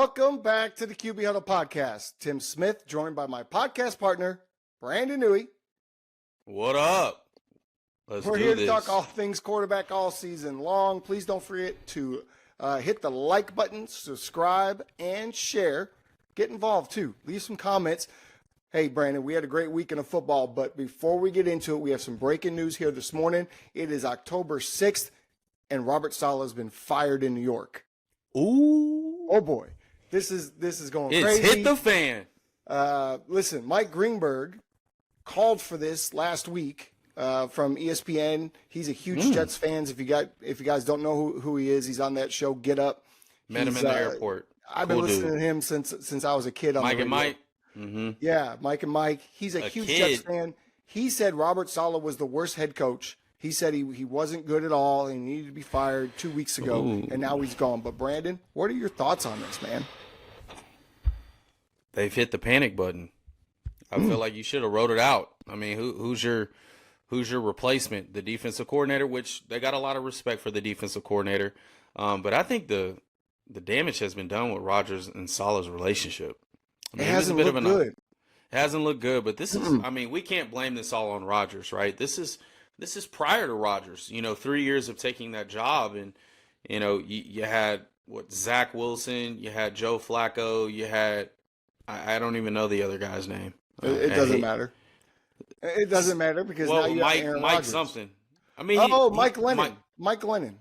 Welcome back to the QB Huddle Podcast. Tim Smith, joined by my podcast partner, Brandon Noohi. What up? We're here to talk all things quarterback all season long. Please don't forget to hit the like button, subscribe, and share. Get involved, too. Leave some comments. Hey, Brandon, we had a great weekend of football, but before we get into it, we have some breaking news here this morning. It is October 6th, and Robert Saleh has been fired in New York. Ooh. Oh, boy. This is going crazy. It's hit the fan. Listen, Mike Greenberg called for this last week from ESPN. He's a huge Jets fan. If you guys don't know who he is, he's on that show, Get Up. Met him in the airport. I've been listening to him since I was a kid. Mike and Mike. Mm-hmm. Yeah, Mike and Mike. He's a huge Jets fan. He said Robert Saleh was the worst head coach. He said he wasn't good at all and he needed to be fired 2 weeks ago, and now he's gone. But, Brandon, what are your thoughts on this, man? They've hit the panic button. I feel like you should have wrote it out. I mean, who's your replacement? The defensive coordinator, which they got a lot of respect for the defensive coordinator. But I think the damage has been done with Rodgers and Saleh's relationship. I mean, it hasn't looked good. It hasn't looked good, but this is, I mean, we can't blame this all on Rodgers, right? This is prior to Rodgers, 3 years of taking that job. And, you had Zach Wilson, you had Joe Flacco, you had, I don't even know the other guy's name. It doesn't matter. It doesn't matter because now you have Aaron Mike Rodgers. something. I mean, Mike Lennon. Mike Lennon.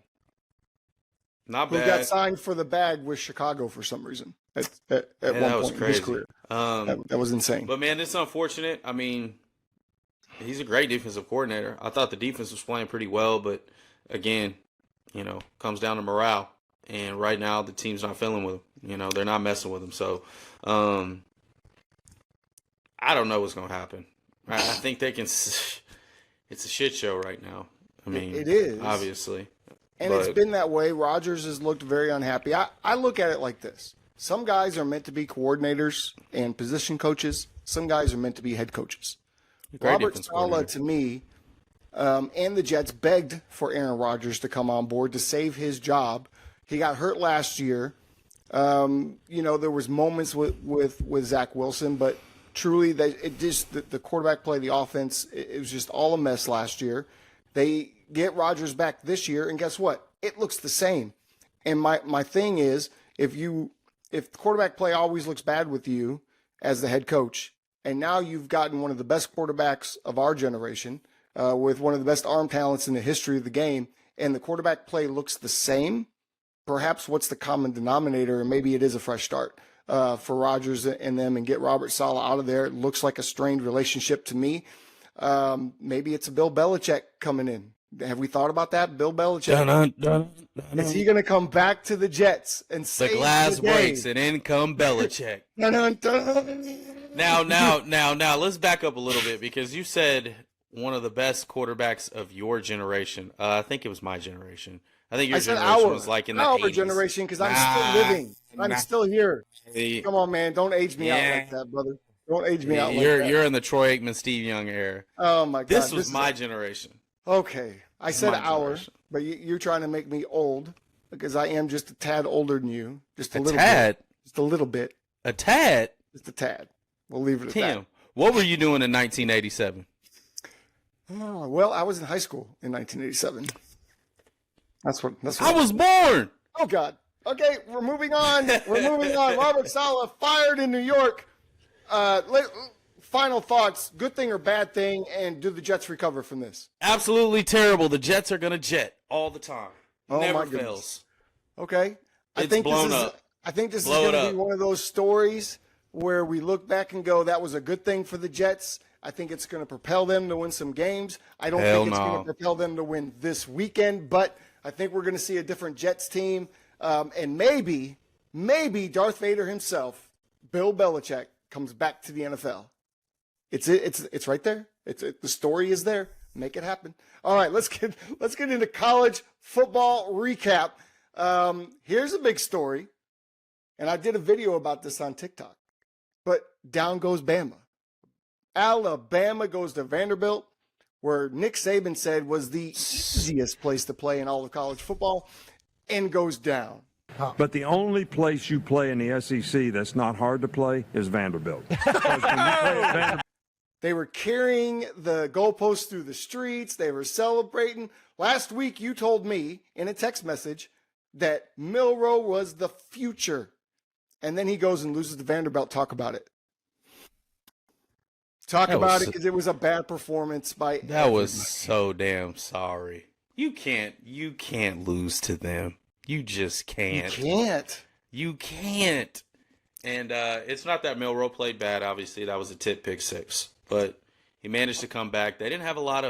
Not bad. Who got signed for the bag with Chicago for some reason at one point in his career. That was insane. But, man, it's unfortunate. I mean, he's a great defensive coordinator. I thought the defense was playing pretty well, but, again, comes down to morale. And right now the team's not feeling with him. They're not messing with him. So, I don't know what's going to happen. I think they can – it's a shit show right now. I mean, it is. Obviously. And it's been that way. Rodgers has looked very unhappy. I look at it like this. Some guys are meant to be coordinators and position coaches. Some guys are meant to be head coaches. Robert Saleh, to me, and the Jets begged for Aaron Rodgers to come on board to save his job. He got hurt last year. There was moments with Zach Wilson, but truly, the quarterback play, the offense, it was just all a mess last year. They get Rodgers back this year, and guess what? It looks the same. And my thing is, if quarterback play always looks bad with you as the head coach, and now you've gotten one of the best quarterbacks of our generation with one of the best arm talents in the history of the game, and the quarterback play looks the same, perhaps what's the common denominator? And maybe it is a fresh start for Rodgers and them and get Robert Saleh out of there. It looks like a strained relationship to me. Maybe it's a Bill Belichick coming in. Have we thought about that? Bill Belichick. Is he going to come back to the Jets and save the glass breaks and in come Belichick? Now, let's back up a little bit because you said one of the best quarterbacks of your generation. I think it was my generation. I think your generation was like in the 80s. Our generation because I'm still living. I'm still here. Come on, man. Don't age me out like that, brother. Don't age me out like that. You're in the Troy Aikman, Steve Young era. Oh, my God. This was my generation. Okay. I said our, but you're trying to make me old because I am just a tad older than you. Just a little bit. Just a little bit. A tad? Just a tad. We'll leave it at that. Tim, what were you doing in 1987? Oh, well, I was in high school in 1987. That's what I was born. Oh, God. Okay, we're moving on. Robert Saleh fired in New York. Final thoughts, good thing or bad thing, and do the Jets recover from this? Absolutely terrible. The Jets are going to jet all the time. Oh, Never my goodness. fails. Okay. I think this is going to be one of those stories where we look back and go, that was a good thing for the Jets. I think it's going to propel them to win some games. I don't think it's going to propel them to win this weekend, but I think we're going to see a different Jets team. And maybe Darth Vader himself, Bill Belichick, comes back to the NFL. It's right there. The story is there. Make it happen. All right, let's get into college football recap. Here's a big story, and I did a video about this on TikTok. But down goes Bama. Alabama goes to Vanderbilt, where Nick Saban said was the easiest place to play in all of college football, and goes down. But the only place you play in the SEC that's not hard to play is Vanderbilt. Because when you play at Vanderbilt, They were carrying the goalposts through the streets. They were celebrating. Last week, you told me in a text message that Milroe was the future. And then he goes and loses to Vanderbilt. Talk about it. Talk about it because it was a bad performance by That was so damn sorry. You can't lose to them. You just can't. You can't. You can't. And it's not that Milroe played bad. Obviously, that was a tip pick six, but he managed to come back. They didn't have a lot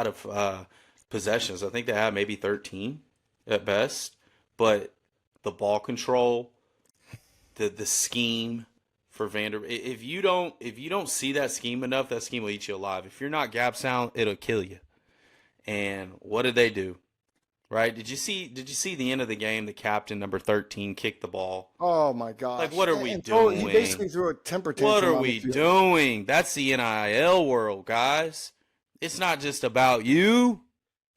of possessions. I think they had maybe 13 at best. But the ball control, the scheme for Vanderbilt. If you don't see that scheme enough, that scheme will eat you alive. If you're not gap sound, it'll kill you. And what did they do? Right? Did you see the end of the game? The captain, number 13, kicked the ball. Oh my gosh! Like, what are we doing? He basically threw a temper tantrum. What are we doing? That's the NIL world, guys. It's not just about you.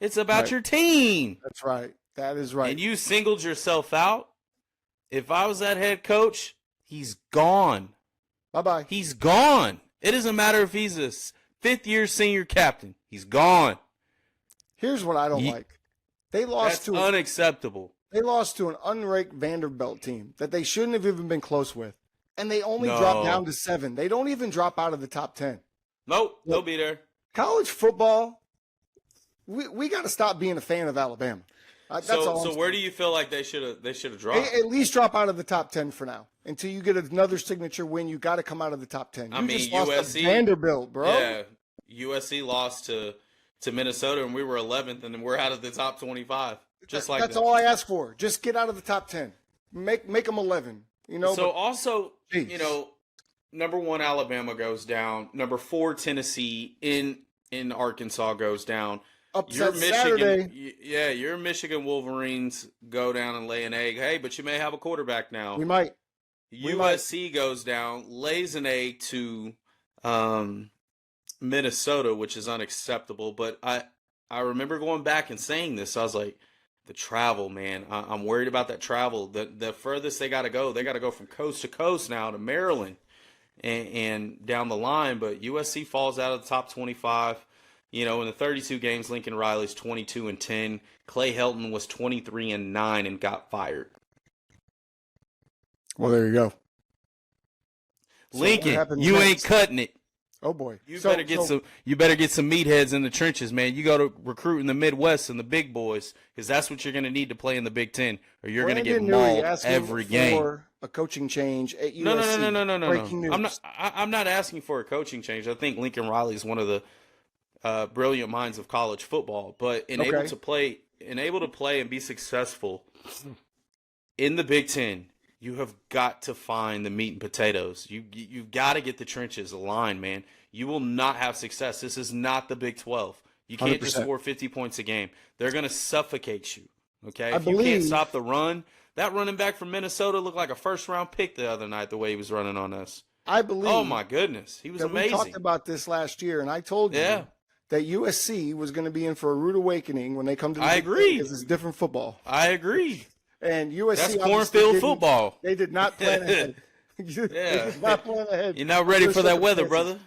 It's about your team. That's right. That is right. And you singled yourself out. If I was that head coach, he's gone. Bye-bye. He's gone. It doesn't matter if he's a fifth-year senior captain. He's gone. Here's what I don't like. They lost That's unacceptable. They lost to an unranked Vanderbilt team that they shouldn't have even been close with. And they only dropped down to 7. They don't even drop out of the top 10. Nope, they'll be there. College football, we got to stop being a fan of Alabama. That's all. So where do you feel like they should have dropped? They at least drop out of the top 10 for now. Until you get another signature win, you got to come out of the top 10. You just lost USC, to Vanderbilt, bro. Yeah, USC lost to Minnesota, and we were 11th, and then we're out of the top 25. Just like that's all I ask for. Just get out of the top 10. Make them 11. You know. So also, number 1 Alabama goes down. Number 4 Tennessee in Arkansas goes down. Upset Saturday. Your Michigan Wolverines go down and lay an egg. Hey, but you may have a quarterback now. We might. USC goes down, lays an egg to Minnesota, which is unacceptable. But I remember going back and saying this. I was like, the travel, man. I'm worried about that travel. The furthest they got to go from coast to coast now to Maryland and down the line. But USC falls out of the top 25. In the 32 games, Lincoln Riley's 22-10. Clay Helton was 23-9 and got fired. Well, there you go. Lincoln, you ain't cutting it. Oh boy, You better get some meatheads in the trenches, man. You got to recruit in the Midwest and the big boys, because that's what you're going to need to play in the Big Ten, or you're going to get mauled every game. For a coaching change at USC. No. Breaking news. I'm not asking for a coaching change. I think Lincoln Riley is one of the brilliant minds of college football, but able to play and be successful in the Big Ten. You have got to find the meat and potatoes. You've got to get the trenches aligned, man. You will not have success. This is not the Big 12. You can't 100%. Just score 50 points a game. They're going to suffocate you, okay? If you can't stop the run, that running back from Minnesota looked like a first-round pick the other night, the way he was running on us. I believe. Oh, my goodness. He was amazing. We talked about this last year, and I told you that USC was going to be in for a rude awakening when they come to the Big Ten because it's different football. I agree. And USC, that's cornfield football. They did not plan ahead. They did not plan ahead. You're not ready for that weather, brother.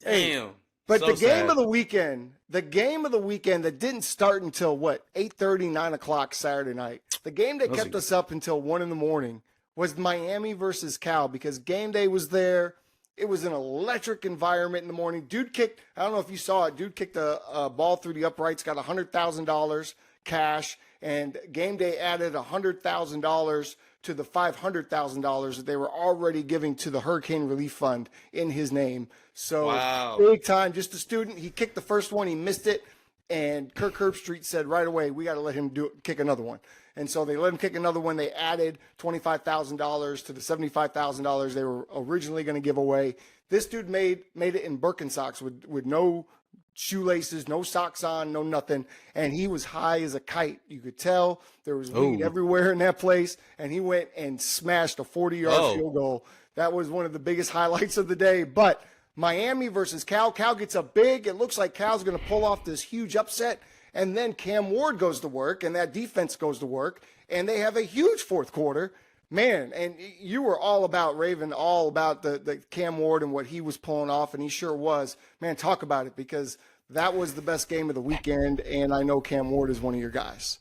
Damn. But the game of the weekend that didn't start until 8:30, 9 o'clock Saturday night. The game that kept us up until 1 in the morning was Miami versus Cal, because game day was there. It was an electric environment in the morning. Dude kicked, I don't know if you saw it, dude kicked a ball through the uprights, got $100,000 cash, and game day added $100,000 to the $500,000 that they were already giving to the Hurricane Relief Fund in his name. So big time, just a student. He kicked the first one, he missed it, and Kirk Herbstreit said right away, we got to let him kick another one. And so they let him kick another one. They added $25,000 to the $75,000 they were originally going to give away. This dude made it in Birkenstocks with no shoelaces, no socks on, no nothing. And he was high as a kite. You could tell there was weed everywhere in that place. And he went and smashed a 40-yard field goal. That was one of the biggest highlights of the day. But Miami versus Cal. Cal gets up big. It looks like Cal's going to pull off this huge upset. And then Cam Ward goes to work, and that defense goes to work, and they have a huge fourth quarter. Man, and you were all about Raven, all about the Cam Ward and what he was pulling off, and he sure was. Man, talk about it, because that was the best game of the weekend, and I know Cam Ward is one of your guys.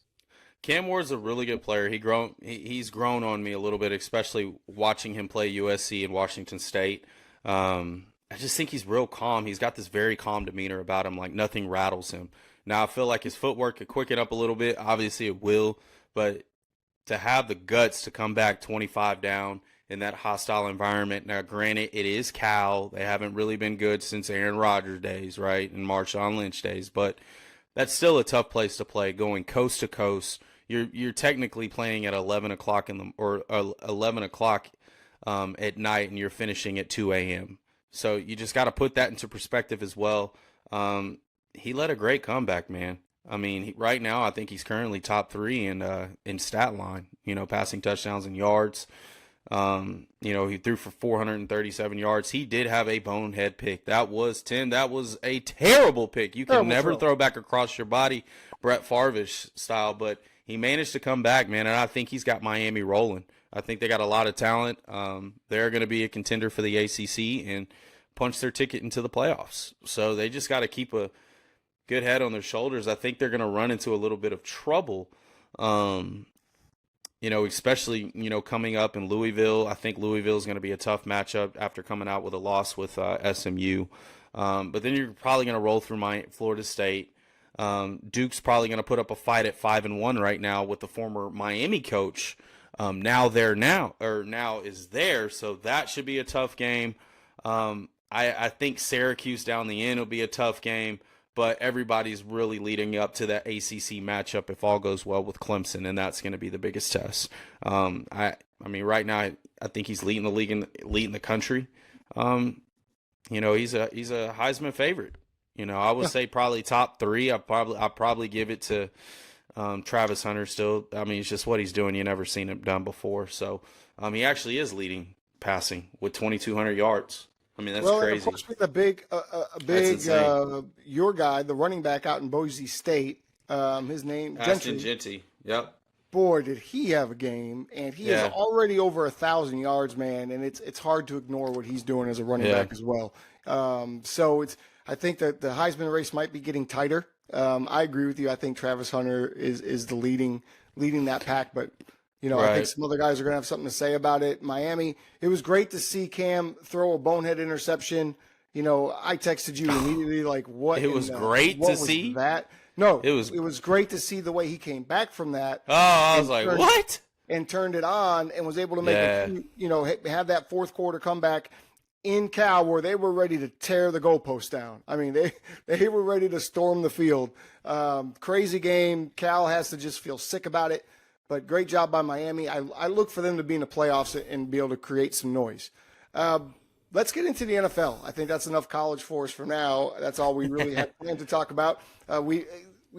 Cam Ward's a really good player. He's grown on me a little bit, especially watching him play USC and Washington State. I just think he's real calm. He's got this very calm demeanor about him, like nothing rattles him. Now, I feel like his footwork could quicken up a little bit. Obviously, it will, but to have the guts to come back 25 down in that hostile environment. Now, granted, it is Cal. They haven't really been good since Aaron Rodgers days, right, and Marshawn Lynch days, but that's still a tough place to play, going coast to coast. You're technically playing at 11 o'clock at night, and you're finishing at 2 a.m. So you just got to put that into perspective as well. He led a great comeback, man. I mean, right now I think he's currently top 3 in stat line. Passing touchdowns and yards. He threw for 437 yards. He did have a bonehead pick. That was a terrible pick. You can never throw back across your body, Brett Favre-ish style, but he managed to come back, man, and I think he's got Miami rolling. I think they got a lot of talent. They're going to be a contender for the ACC and punch their ticket into the playoffs. So they just got to keep a good head on their shoulders. I think they're going to run into a little bit of trouble, especially, coming up in Louisville. I think Louisville is going to be a tough matchup after coming out with a loss with SMU. But then you're probably going to roll through Florida State. Duke's probably going to put up a fight at 5-1 right now with the former Miami coach. Now is there, so that should be a tough game. I think Syracuse down the end will be a tough game, but everybody's really leading up to that ACC matchup if all goes well with Clemson, and that's going to be the biggest test. I mean, right now I think he's leading the league leading the country. He's a Heisman favorite. I would say probably top 3. I'll probably give it to Travis Hunter still. I mean, it's just what he's doing. You've never seen him done before. So he actually is leading passing with 2,200 yards. I mean, that's crazy. And of course, with a big your guy, the running back out in Boise State, his name Ashton Genty. Yep. Boy, did he have a game, and he is already over 1,000 yards, man. And it's hard to ignore what he's doing as a running back as well. I think that the Heisman race might be getting tighter. I agree with you. I think Travis Hunter is the leading that pack, but I think some other guys are going to have something to say about it. Miami, it was great to see Cam throw a bonehead interception. I texted you immediately like, what? It was great to see that. No, it was great to see the way he came back from that. Oh, I was like, what? And turned it on and was able to make have that fourth quarter comeback in Cal, where they were ready to tear the goalpost down. I mean, they were ready to storm the field. Crazy game. Cal has to just feel sick about it, but great job by Miami. I look for them to be in the playoffs and be able to create some noise. Let's get into the NFL. I think that's enough college for us for now. That's all we really have planned to talk about. We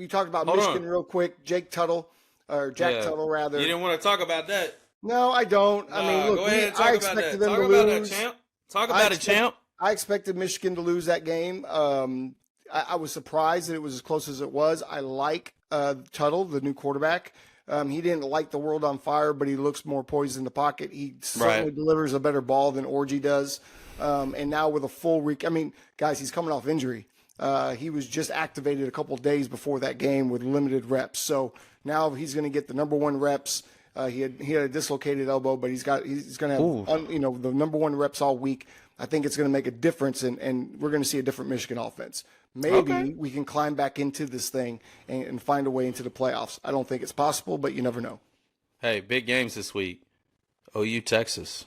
talked about Michigan real quick. Jack Tuttle, rather. You didn't want to talk about that. No, I don't. I mean, look, go ahead and talk I about expected that. them Talk to about lose. that, champ. Talk about it, champ. I expected Michigan to lose that game. I was surprised that it was as close as it was. I like Tuttle, the new quarterback. He didn't light the world on fire, but he looks more poised in the pocket. He certainly delivers a better ball than Orji does. And now with a full week, I mean, guys, he's coming off injury. He was just activated a couple of days before that game with limited reps. So now he's going to get the number 1 reps. He had a dislocated elbow, but he's going to have the number 1 reps all week. I think it's going to make a difference, and we're going to see a different Michigan offense. Maybe we can climb back into this thing and find a way into the playoffs. I don't think it's possible, but you never know. Hey, big games this week. OU Texas.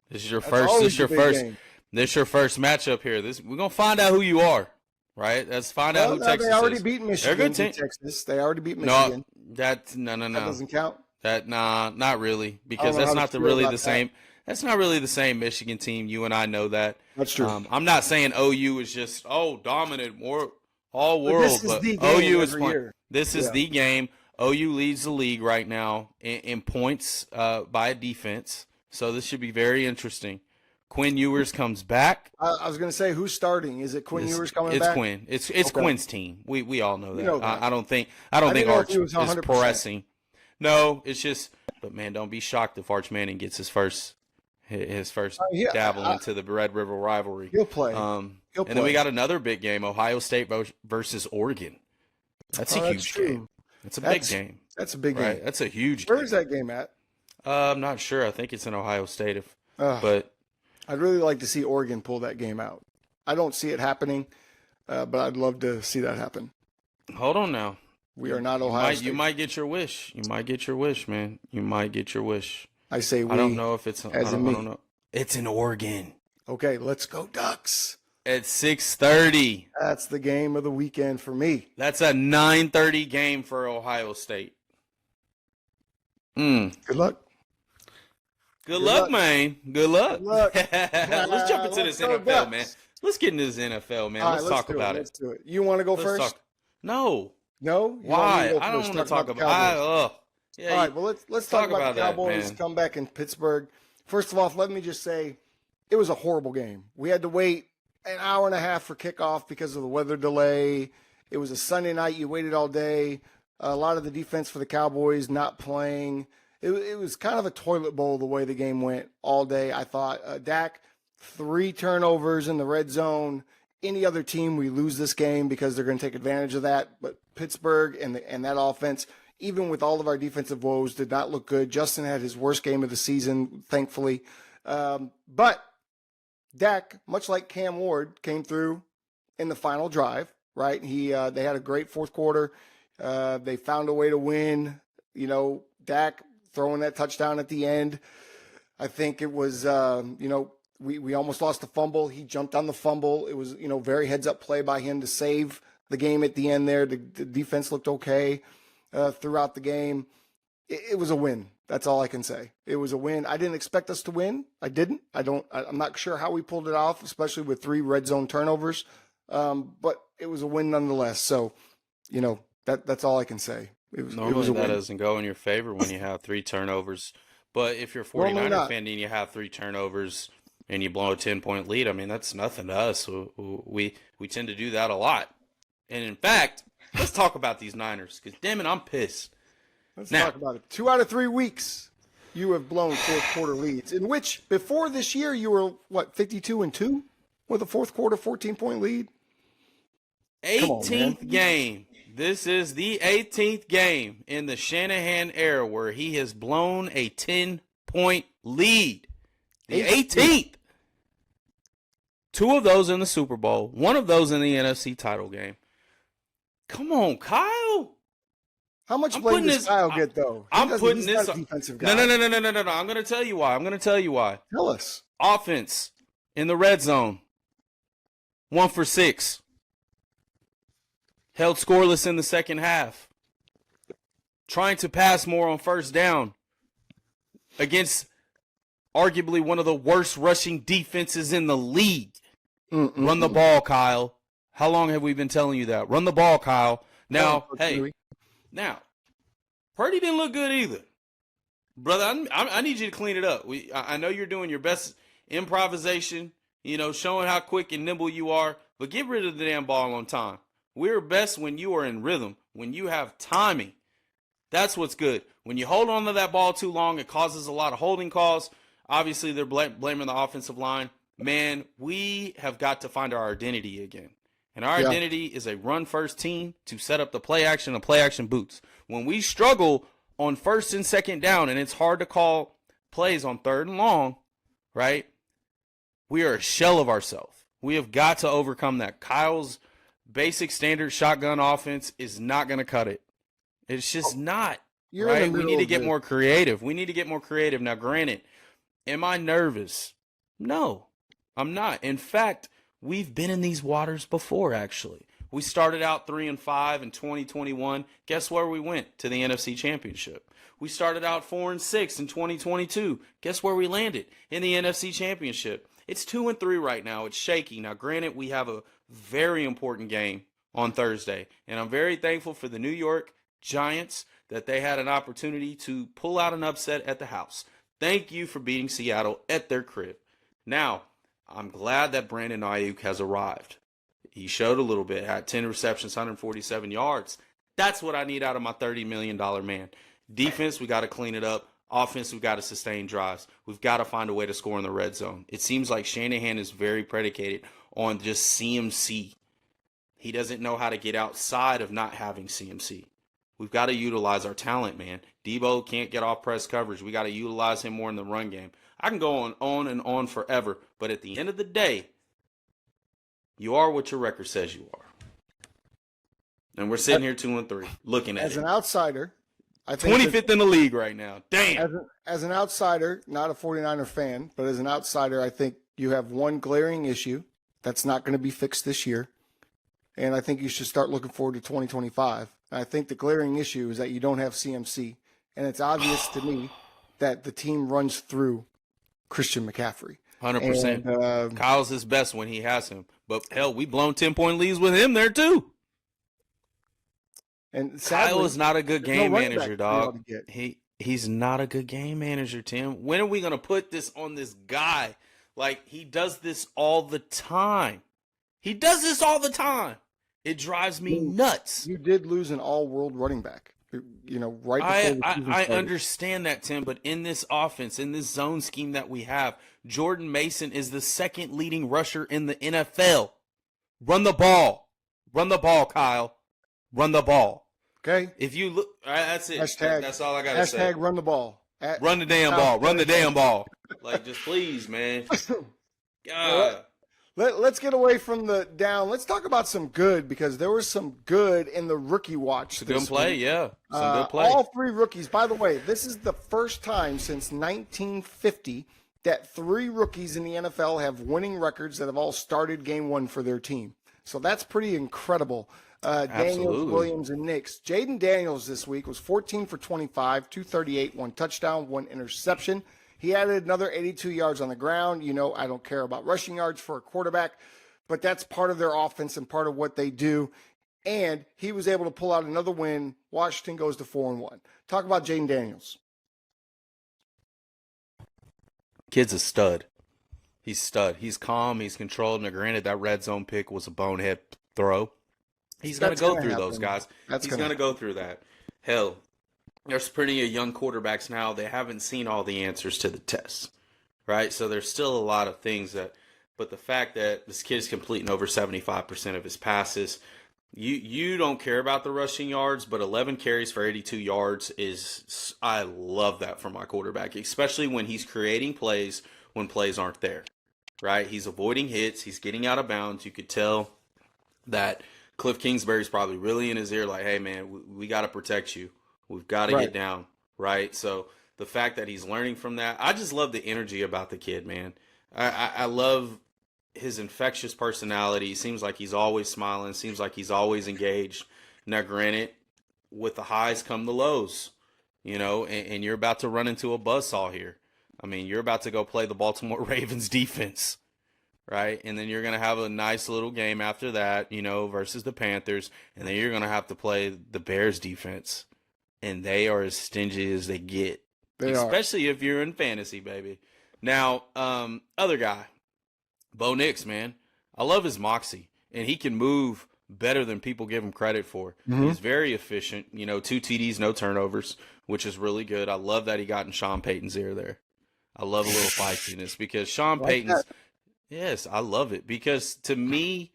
This is your first. This is your first matchup here. We're gonna find out who you are, right? Let's find out who Texas is. They already beat Michigan. They're a good team. Texas. They already beat Michigan. No. That doesn't count. Not really, because that's not really the same. That's not really the same Michigan team. You and I know that. That's true. I'm not saying OU is just dominant, all world, but OU is playing. This is the game. OU leads the league right now in points by defense. So this should be very interesting. Quinn Ewers comes back. I was going to say, who's starting? Is it Quinn Ewers coming back? It's Quinn. It's okay. Quinn's team. We all know that. Know that. I don't think Arch is pressing. No, it's just. But man, don't be shocked if Arch Manning gets his first dabble into the Red River rivalry. He'll play. And then we got another big game: Ohio State versus Oregon. That's a huge game. It's a big game. That's a big game. Right? That's a huge. Where is that game at? I'm not sure. I think it's in Ohio State. But I'd really like to see Oregon pull that game out. I don't see it happening, but I'd love to see that happen. Hold on now. We are not Ohio State. You might get your wish. You might get your wish, man. You might get your wish. I say we. I don't know if it's. I don't know. It's in Oregon. Okay, let's go Ducks. At 6:30. That's the game of the weekend for me. That's a 9:30 game for Ohio State. Good luck. Good luck, man. Good luck. Good luck. Let's jump into this NFL, Ducks. man. Let's get into this NFL, man. All right, let's talk about it. Let's do it. You want to go first? No. No? You Why? I don't want to talk about it. All right, well, let's talk about the Cowboys' comeback in Pittsburgh. First of all, let me just say it was a horrible game. We had to wait an hour and a half for kickoff because of the weather delay. It was a Sunday night. You waited all day. A lot of the defense for the Cowboys not playing. It was kind of a toilet bowl the way the game went all day, I thought. Dak, 3 turnovers in the red zone. Any other team, we lose this game because they're going to take advantage of that. But Pittsburgh and that offense, even with all of our defensive woes, did not look good. Justin had his worst game of the season, thankfully. But Dak, much like Cam Ward, came through in the final drive, right? They had a great fourth quarter. They found a way to win. You know, Dak throwing that touchdown at the end. I think it was, we almost lost the fumble. He jumped on the fumble. It was, very heads-up play by him to save the game at the end there. The defense looked okay throughout the game. It was a win. That's all I can say. It was a win. I didn't expect us to win. I didn't. I'm not sure how we pulled it off, especially with 3 red zone turnovers. But it was a win nonetheless. So, that's all I can say. Normally that doesn't go in your favor when you have 3 turnovers. But if you're a 49er fan and you have 3 turnovers and you blow a 10-point lead, I mean, that's nothing to us. We tend to do that a lot. And in fact, let's talk about these Niners because, damn it, I'm pissed. Let's talk about it. 2 out of 3 weeks you have blown fourth quarter leads, in which before this year you were, 52-2 with a fourth quarter 14-point lead? 18th game. This is the 18th game in the Shanahan era where he has blown a 10-point lead. The 18th. 2 of those in the Super Bowl. 1 of those in the NFC title game. Come on, Kyle. How much blame does Kyle get, though? I'm putting this on defensive guy. No. I'm going to tell you why. Tell us. Offense in the red zone. 1 for 6. Held scoreless in the second half. Trying to pass more on first down against arguably one of the worst rushing defenses in the league. Run the ball, Kyle. How long have we been telling you that? Run the ball, Kyle. Now, Purdy didn't look good either. Brother, I need you to clean it up. I know you're doing your best improvisation, showing how quick and nimble you are, but get rid of the damn ball on time. We're best when you are in rhythm, when you have timing. That's what's good. When you hold on to that ball too long, it causes a lot of holding calls. Obviously, they're blaming the offensive line. Man, we have got to find our identity again. And our identity is a run-first team to set up the play action and play action boots. When we struggle on first and second down and it's hard to call plays on third and long, right, we are a shell of ourselves. We have got to overcome that. Kyle's basic standard shotgun offense is not going to cut it. It's just not. Right? We need to get more creative. Now, granted, am I nervous? No, I'm not. In fact, we've been in these waters before, actually. We started out 3-5 in 2021. Guess where we went? To the NFC Championship. We started out 4-6 in 2022. Guess where we landed? In the NFC Championship. It's 2-3 right now. It's shaky. Now, granted, we have a very important game on Thursday, and I'm very thankful for the New York Giants that they had an opportunity to pull out an upset at the house. Thank you for beating Seattle at their crib. Now, I'm glad that Brandon Ayuk has arrived. He showed a little bit, had 10 receptions, 147 yards. That's what I need out of my $30 million man. Defense, we got to clean it up. Offense, we got to sustain drives. We've got to find a way to score in the red zone. It seems like Shanahan is very predicated on just CMC. He doesn't know how to get outside of not having CMC. We've got to utilize our talent, man. Debo can't get off press coverage. We got to utilize him more in the run game. I can go on and on forever, but at the end of the day, you are what your record says you are. And we're sitting here 2-3, looking at it. As an outsider, I think 25th in the league right now. Damn. As an outsider, not a 49er fan, but as an outsider, I think you have one glaring issue that's not going to be fixed this year. And I think you should start looking forward to 2025. And I think the glaring issue is that you don't have CMC. And it's obvious to me that the team runs through Christian McCaffrey. 100%. And, Kyle's his best when he has him. But, hell, we blown 10-point leads with him there, too. And sadly, Kyle is not a good game manager, dog. to get. He's not a good game manager, Tim. When are we going to put this on this guy? Like, he does this all the time. He does this all the time. It drives me nuts. You did lose an all-world running back, you know, right before the season I started. understand that, Tim, but in this offense, in this zone scheme that we have, Jordan Mason is the second leading rusher in the NFL. Run the ball. Run the ball, Kyle. Run the ball. Okay. If you look, that's it. That's all I got to say. Hashtag run the ball. Run the damn ball. Run the damn ball. Like, just please, man. God. Let's get away from the down. Let's talk about some good, because there was some good in the rookie watch. Good play, week. yeah. Some good play. All three rookies. By the way, this is the first time since 1950 that three rookies in the NFL have winning records that have all started game one for their team. So that's pretty incredible. Daniels, Williams, and Nix. Jaden Daniels this week was 14 for 25, 238, 1 touchdown, 1 interception. He added another 82 yards on the ground. You know, I don't care about rushing yards for a quarterback, but that's part of their offense and part of what they do. And he was able to pull out another win. Washington goes to 4-1. Talk about Jaden Daniels. Kid's a stud. He's stud. He's calm. He's controlled. Now, granted, that red zone pick was a bonehead throw. He's going to go through those guys. He's going to go through that. Hell, there's plenty of young quarterbacks now. They haven't seen all the answers to the tests, right? So there's still a lot of things that, but the fact that this kid's completing over 75% of his passes, you don't care about the rushing yards, but 11 carries for 82 yards is, I love that from my quarterback, especially when he's creating plays when plays aren't there, right? He's avoiding hits. He's getting out of bounds. You could tell that Cliff Kingsbury's probably really in his ear like, hey, man, we got to protect you. We've got to get down, right? So the fact that he's learning from that, I just love the energy about the kid, man. I love his infectious personality. He seems like he's always smiling, seems like he's always engaged. Now, granted, with the highs come the lows, you know, and you're about to run into a buzzsaw here. I mean, you're about to go play the Baltimore Ravens defense. Right? And then you're going to have a nice little game after that, you know, versus the Panthers. And then you're going to have to play the Bears defense. And they are as stingy as they get. Especially if you're in fantasy, baby. Now, other guy, Bo Nix, man. I love his moxie. And he can move better than people give him credit for. Mm-hmm. He's very efficient. You know, 2 TDs, no turnovers, which is really good. I love that he got in Sean Payton's ear there. I love a little feistiness because Sean Payton's – yes, I love it because to me,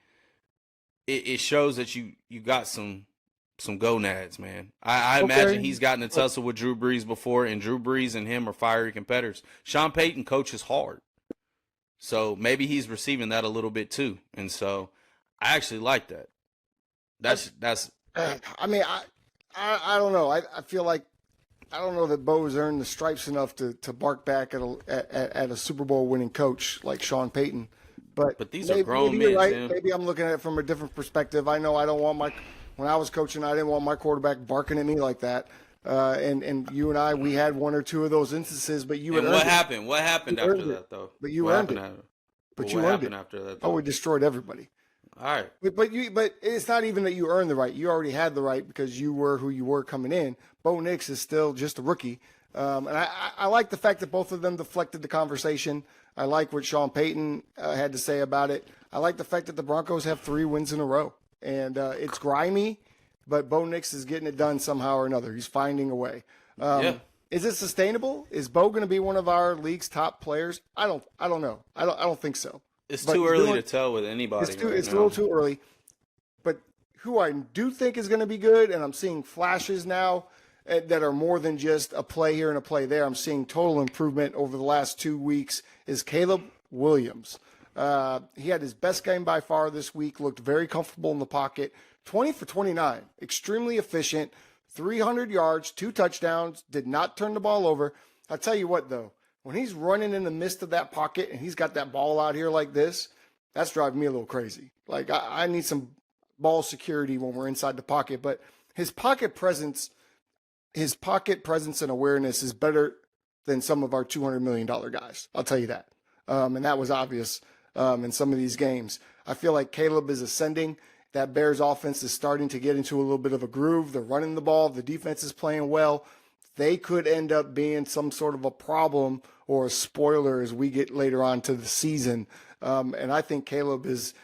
it shows that you got some gonads, man. I imagine he's gotten a tussle with Drew Brees before, and Drew Brees and him are fiery competitors. Sean Payton coaches hard, so maybe he's receiving that a little bit too, and so I actually like that. That's. I mean, I don't know. I feel like I don't know that Bo has earned the stripes enough to bark back at a Super Bowl winning coach like Sean Payton. But these are grown men. Right. Maybe I'm looking at it from a different perspective. I know I don't want when I was coaching, I didn't want my quarterback barking at me like that. And you and I, we had one or two of those instances. But you. And what happened? What happened after that, though? But you earned it. But you earned it after that. Oh, we destroyed everybody. All right. But it's not even that you earned the right. You already had the right because you were who you were coming in. Bo Nix is still just a rookie. And I like the fact that both of them deflected the conversation. I like what Sean Payton had to say about it. I like the fact that the Broncos have 3 wins in a row. And it's grimy, but Bo Nix is getting it done somehow or another. He's finding a way. Is it sustainable? Is Bo going to be one of our league's top players? I don't know. I don't think so. It's too early to tell with anybody. It's a little too early. But who I do think is going to be good, and I'm seeing flashes now that are more than just a play here and a play there. I'm seeing total improvement over the last 2 weeks is Caleb Williams. He had his best game by far this week, looked very comfortable in the pocket, 20 for 29, extremely efficient, 300 yards, 2 touchdowns, did not turn the ball over. I'll tell you what, though, when he's running in the midst of that pocket and he's got that ball out here like this, that's driving me a little crazy. Like, I need some ball security when we're inside the pocket, but his pocket presence and awareness is better than some of our $200 million guys. I'll tell you that. And that was obvious in some of these games. I feel like Caleb is ascending. That Bears offense is starting to get into a little bit of a groove. They're running the ball. The defense is playing well. They could end up being some sort of a problem or a spoiler as we get later on to the season. And I think Caleb is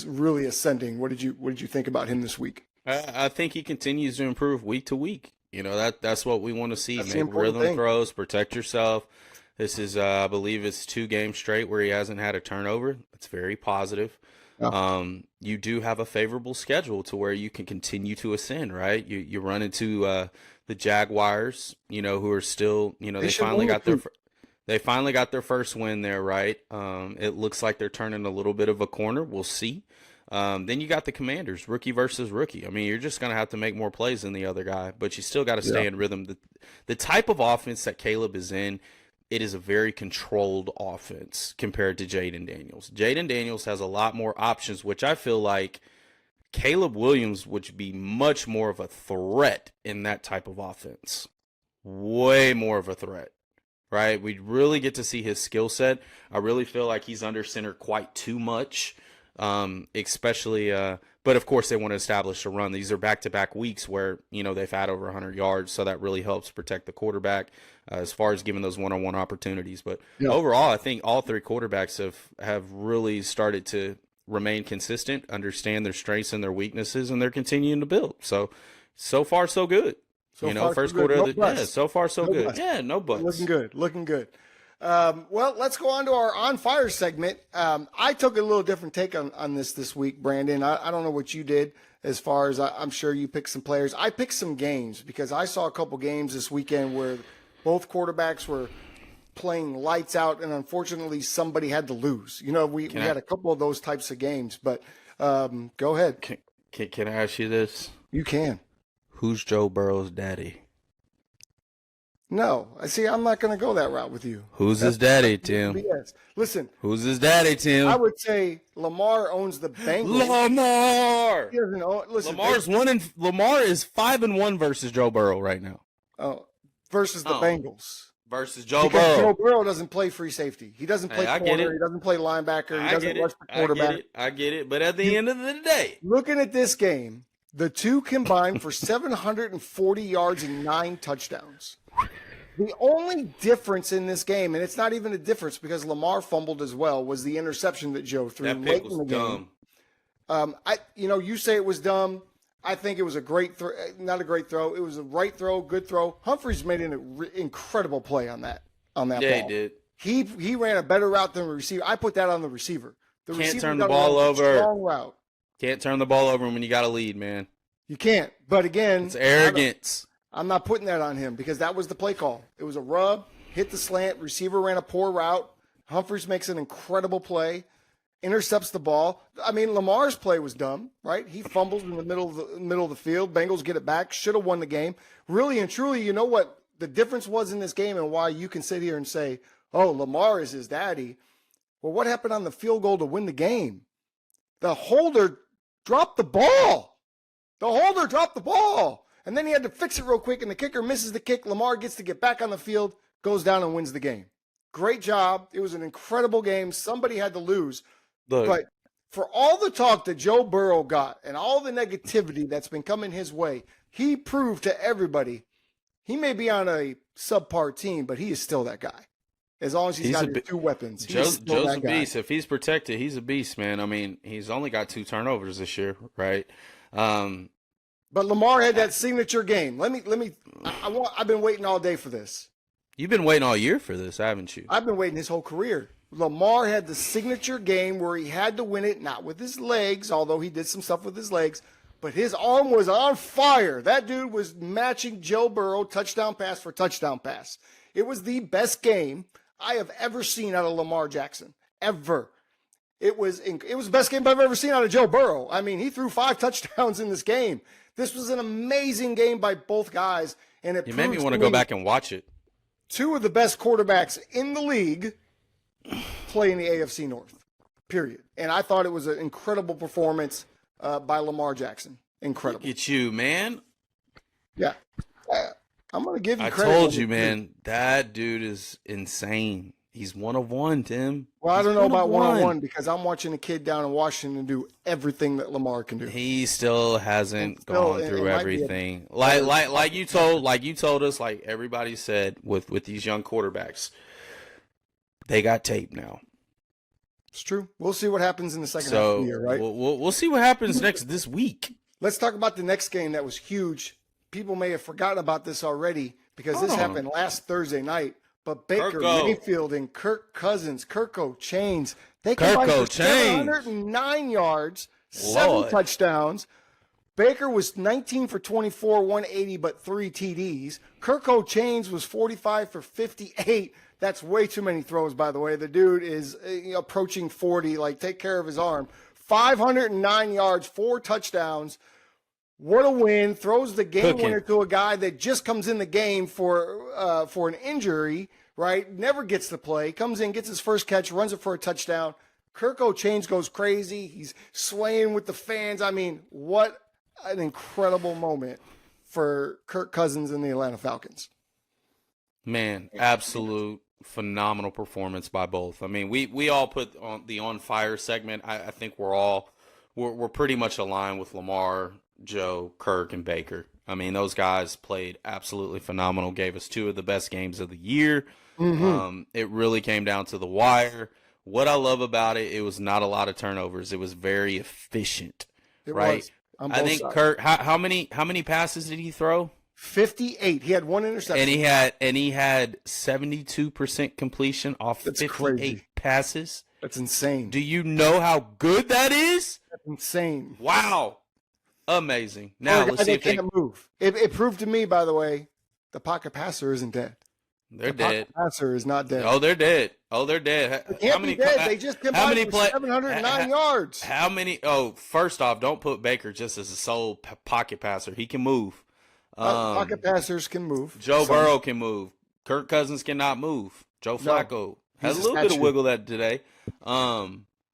really ascending. What did you think about him this week? I think he continues to improve week to week. You know, that's what we want to see. That's Make rhythm throws, protect yourself. This is, I believe it's 2 games straight where he hasn't had a turnover. That's very positive. Yeah. You do have a favorable schedule to where you can continue to ascend, right? You run into the Jaguars, you know, who are still, you know, they finally got their first win there, right? It looks like they're turning a little bit of a corner. We'll see. Then you got the Commanders, rookie versus rookie. I mean, you're just going to have to make more plays than the other guy, but you still got to stay in rhythm. The type of offense that Caleb is in, it is a very controlled offense compared to Jaden Daniels. Jaden Daniels has a lot more options, which I feel like Caleb Williams would be much more of a threat in that type of offense. Way more of a threat, right? We really get to see his skill set. I really feel like he's under center quite too much, especially but of course they want to establish a run. These are back-to-back weeks where, you know, they've had over 100 yards, so that really helps protect the quarterback as far as giving those one-on-one opportunities. But overall, I think all 3 quarterbacks have really started to remain consistent, understand their strengths and their weaknesses, and they're continuing to build. So far, so good. First quarter of the so far, so good. Bust. Yeah, no buts. Looking good. Well, let's go on to our On Fire segment. I took a little different take on this week, Brandon. I don't know what you did as far as I'm sure you picked some players. I picked some games because I saw a couple games this weekend where both quarterbacks were playing lights out, and unfortunately somebody had to lose. You know, we had a couple of those types of games, but go ahead. Can I ask you this? You can. Who's Joe Burrow's daddy? No, I see. I'm not going to go that route with you. Who's his daddy, Tim? BS. Listen. Who's his daddy, Tim? I would say Lamar owns the Bengals. Lamar. He doesn't own, listen, Lamar is 5-1 versus Joe Burrow right now. Oh, versus the Bengals. Versus Joe Burrow. Joe Burrow doesn't play free safety. He doesn't play corner. He doesn't play linebacker. He doesn't rush the quarterback. I get it. But at the end of the day, looking at this game, the two combined for 740 yards and 9 touchdowns. The only difference in this game, and it's not even a difference because Lamar fumbled as well, was the interception that Joe threw late in the game. You say it was dumb. I think it was a great throw, not a great throw. It was a right throw, good throw. Humphreys made an incredible play on that ball. Yeah, he did. He ran a better route than the receiver. I put that on the receiver. Can't turn the ball over. Strong route. Can't turn the ball over when you got a lead, man. You can't. But again, it's arrogance. I'm not putting that on him because that was the play call. It was a rub, hit the slant, receiver ran a poor route. Humphreys makes an incredible play, intercepts the ball. I mean, Lamar's play was dumb, right? He fumbles in the middle of the field. Bengals get it back, should have won the game. Really and truly, you know what the difference was in this game and why you can sit here and say, oh, Lamar is his daddy. Well, what happened on the field goal to win the game? The holder dropped the ball. And then he had to fix it real quick, and the kicker misses the kick. Lamar gets to get back on the field, goes down and wins the game. Great job. It was an incredible game. Somebody had to lose. But for all the talk that Joe Burrow got and all the negativity that's been coming his way, he proved to everybody He may be on a subpar team, but he is still that guy. As long as he's got his two weapons. Joe's a beast. If he's protected, he's a beast, man. I mean, he's only got 2 turnovers this year, right? But Lamar had that signature game. I've been waiting all day for this. You've been waiting all year for this, haven't you? I've been waiting his whole career. Lamar had the signature game where he had to win it, not with his legs, although he did some stuff with his legs, but his arm was on fire. That dude was matching Joe Burrow touchdown pass for touchdown pass. It was the best game I have ever seen out of Lamar Jackson, ever. It was the best game I've ever seen out of Joe Burrow. I mean, he threw 5 touchdowns in this game. This was an amazing game by both guys, and it made me want to go back and watch it. 2 of the best quarterbacks in the league play in the AFC North, period. And I thought it was an incredible performance by Lamar Jackson. Incredible. Look at you, man. Yeah. I'm going to give you credit. I told you, man, that dude is insane. He's 1 of 1, Tim. Well, I don't know about 1 of 1 because I'm watching a kid down in Washington do everything that Lamar can do. He still hasn't gone through everything. Like you told us, like everybody said with these young quarterbacks, they got tape now. It's true. We'll see what happens in the second half of the year, right? We'll see what happens this week. Let's talk about the next game that was huge. People may have forgotten about this already because this happened last Thursday night. But Baker Mayfield and Kirk Cousins, Kirko Chains, they combined for 709 yards, 7 touchdowns. Baker was 19 for 24, 180, but 3 TDs. Kirko Chains was 45 for 58. That's way too many throws, by the way. The dude is approaching 40. Like, take care of his arm. 509 yards, 4 touchdowns. What a win. Throws the game winner to a guy that just comes in the game for an injury, right? Never gets to play. Comes in, gets his first catch, runs it for a touchdown. Kirko Chains goes crazy. He's swaying with the fans. I mean, what an incredible moment for Kirk Cousins and the Atlanta Falcons. Man, absolute phenomenal performance by both. I mean, we all put on the On Fire segment. I think we're pretty much aligned with Lamar, Joe, Kirk, and Baker. I mean, those guys played absolutely phenomenal, gave us 2 of the best games of the year. Mm-hmm. It really came down to the wire. What I love about it, it was not a lot of turnovers. It was very efficient, right? I think sides. Kirk, how many passes did he throw? 58. He had 1 interception. And he had 72% completion off 58 passes. That's insane. Do you know how good that is? That's insane. Wow. Amazing. Now let's see if they can't move. It proved to me, by the way, the pocket passer isn't dead. They're dead. Pocket passer is not dead. Oh, they're dead. They can't be dead. They just combined for 709 yards. How many? Oh, first off, don't put Baker just as a sole pocket passer. He can move. Pocket passers can move. Joe Burrow can move. Kirk Cousins cannot move. Joe Flacco has a little bit of wiggle that today.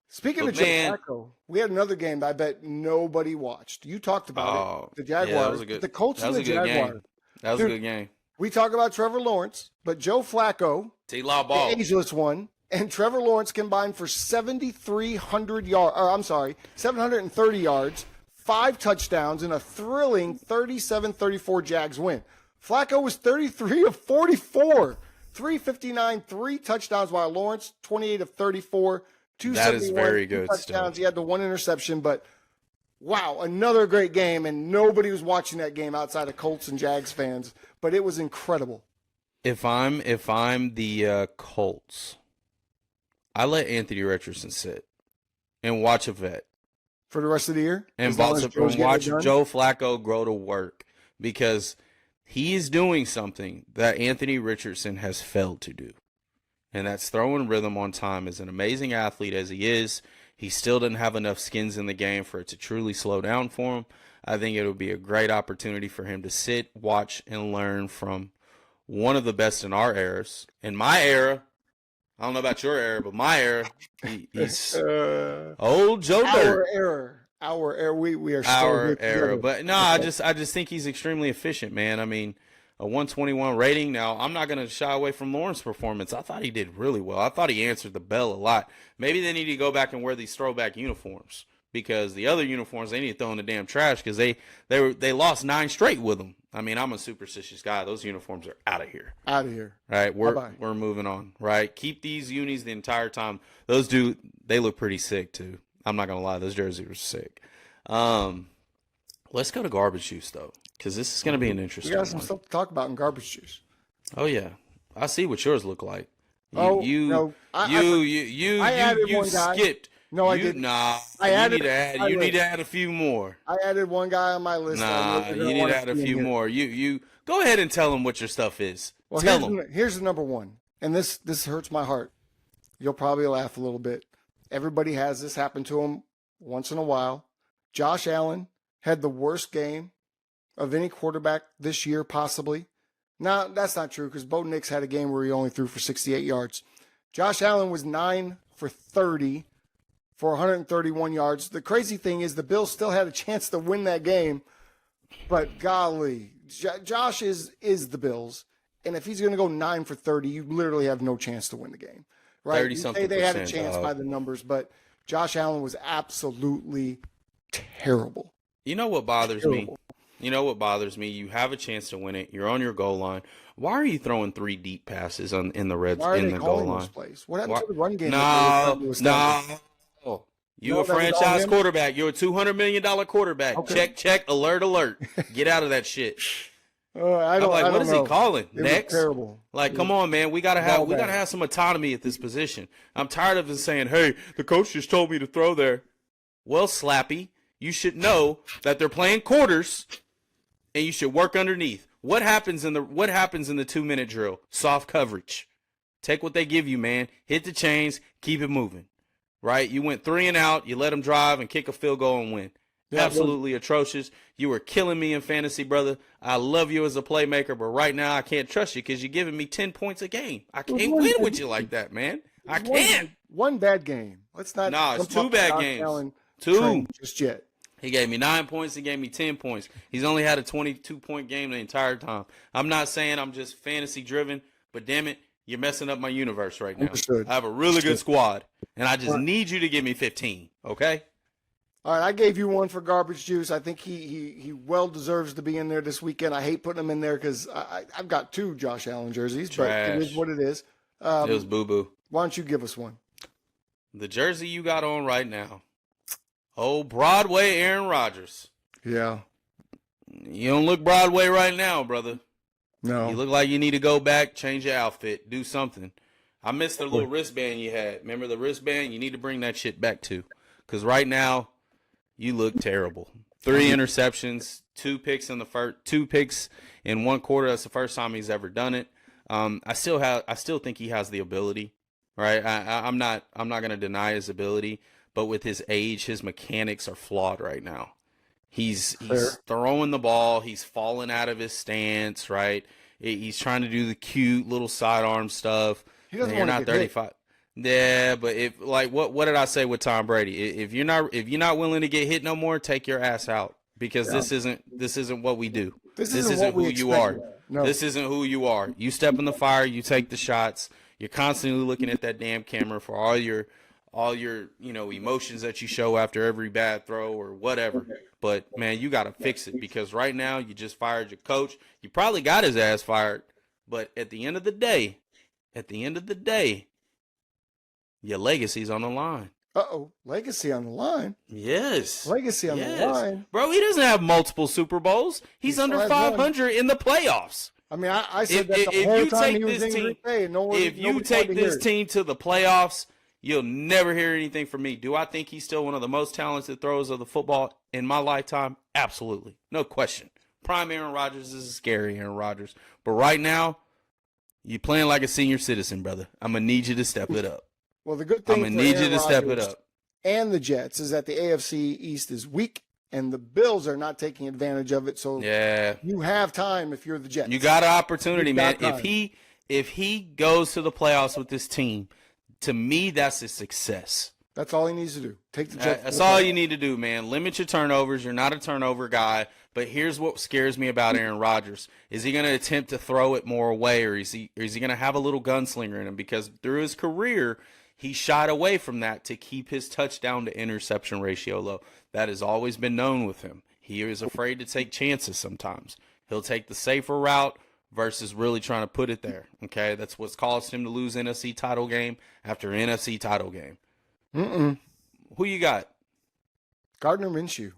Speaking of Joe Flacco, we had another game that I bet nobody watched. You talked about it. The Jaguars. The Colts and the Jaguars. That was a good game. We talk about Trevor Lawrence, but Joe Flacco, T-Law ball, the ageless one, and Trevor Lawrence combined for 730 yards, 5 touchdowns, and a thrilling 37-34 Jags win. Flacco was 33 of 44, 359, 3 touchdowns, while Lawrence 28 of 34, 271. That is very good touchdowns. He had the 1 interception, but wow, another great game, and nobody was watching that game outside of Colts and Jags fans, but it was incredible. If I'm the Colts, I let Anthony Richardson sit and watch a vet for the rest of the year, and watch Joe Flacco grow to work, because he is doing something that Anthony Richardson has failed to do, and that's throwing rhythm on time. As an amazing athlete as he is, he still didn't have enough skins in the game for it to truly slow down for him. I think it would be a great opportunity for him to sit, watch, and learn from one of the best in our eras. In my era, I don't know about your era, but my era, he's old Joe Dirt. Our era. We are still our era. But no, I just think he's extremely efficient, man. I mean, a 121 rating. Now, I'm not going to shy away from Lawrence's performance. I thought he did really well. I thought he answered the bell a lot. Maybe they need to go back and wear these throwback uniforms. because the other uniforms they need to throw in the damn trash because they lost 9 straight with them. I mean, I'm a superstitious guy. Those uniforms are out of here. Out of here. Right, we're moving on. Right, keep these unis the entire time. Those they look pretty sick too. I'm not gonna lie, those jerseys were sick. Let's go to garbage juice though, because this is gonna be an interesting. We got some stuff to talk about in garbage juice. Oh yeah, I see what yours look like. You skipped. No, I didn't. Nah, you need to add a few more. I added one guy on my list. Nah, you need to add a few more. You go ahead and tell them what your stuff is. Well, tell them. Here's the number one, and this hurts my heart. You'll probably laugh a little bit. Everybody has this happen to them once in a while. Josh Allen had the worst game of any quarterback this year, possibly. Now, that's not true because Bo Nix had a game where he only threw for 68 yards. Josh Allen was 9 for 30 for 131 yards. The crazy thing is the Bills still had a chance to win that game, but golly, Josh is the Bills, and if he's going to go 9 for 30, you literally have no chance to win the game. Right? 30-something they had a chance by the numbers, but Josh Allen was absolutely terrible. You know what bothers me? You have a chance to win it. You're on your goal line. Why are you throwing 3 deep passes in the goal line? What happened to the run game? No. You a franchise quarterback. You're a $200 million quarterback. Okay. Check, alert. Get out of that shit. What is he calling? Next? Terrible. Come on, man. We gotta have some autonomy at this position. I'm tired of him saying, "Hey, the coach just told me to throw there." Well, Slappy, you should know that they're playing quarters, and you should work underneath. What happens in the 2-minute drill? Soft coverage. Take what they give you, man. Hit the chains. Keep it moving. Right? You went 3 and out. You let them drive and kick a field goal and win. Yeah, absolutely atrocious. You were killing me in fantasy, brother. I love you as a playmaker, but right now I can't trust you because you're giving me 10 points a game. I can't win with you like that, man. I can't. One bad game. Let's not. Nah, it's 2 bad games. 2. Just yet. He gave me 9 points. He gave me 10 points. He's only had a 22-point game the entire time. I'm not saying I'm just fantasy driven, but damn it, you're messing up my universe right now. Understood. I have a really good squad, and I just need you to give me 15, okay? All right, I gave you one for garbage juice. I think he well deserves to be in there this weekend. I hate putting him in there because I've got 2 Josh Allen jerseys, but it is what it is. It was boo-boo. Why don't you give us one? The jersey you got on right now. Oh, Broadway Aaron Rodgers. Yeah. You don't look Broadway right now, brother. No. You look like you need to go back, change your outfit, do something. I missed the little wristband you had. Remember the wristband? You need to bring that shit back too. Because right now, you look terrible. 3 interceptions, 2 picks in 1 quarter. That's the first time he's ever done it. I still think he has the ability, right? I'm not going to deny his ability, but with his age, his mechanics are flawed right now. He's throwing the ball, he's falling out of his stance, right? He's trying to do the cute little sidearm stuff. He doesn't want to get 35. Hit. Yeah, but what did I say with Tom Brady? If you're not willing to get hit no more, take your ass out because this isn't what we do. This isn't who you are. No. This isn't who you are. You step in the fire, you take the shots. You're constantly looking at that damn camera for all your emotions that you show after every bad throw or whatever. But man, you got to fix it because right now you just fired your coach. You probably got his ass fired, but at the end of the day, your legacy's on the line. Legacy on the line? Yes. Legacy on the line. Bro, he doesn't have multiple Super Bowls. He's under 500 in the playoffs. I mean, I said that the whole time he was in Green Bay. If you take this team to the playoffs, you'll never hear anything from me. Do I think he's still one of the most talented throwers of the football in my lifetime? Absolutely. No question. Prime Aaron Rodgers is a scary Aaron Rodgers. But right now, you're playing like a senior citizen, brother. I'm going to need you to step it up. Well, the good thing I'm going to need you to step it up. And the Jets is that the AFC East is weak, and the Bills are not taking advantage of it. So you have time if you're the Jets. You got an opportunity, man. If he goes to the playoffs with this team, to me, that's a success. That's all he needs to do. Take the Jets. That's all you need to do, man. Limit your turnovers. You're not a turnover guy. But here's what scares me about Aaron Rodgers. Is he going to attempt to throw it more away, or is he going to have a little gunslinger in him? Because through his career, he shied away from that to keep his touchdown to interception ratio low. That has always been known with him. He is afraid to take chances sometimes. He'll take the safer route versus really trying to put it there. Okay, that's what's caused him to lose NFC title game after NFC title game. Who you got? Gardner Minshew,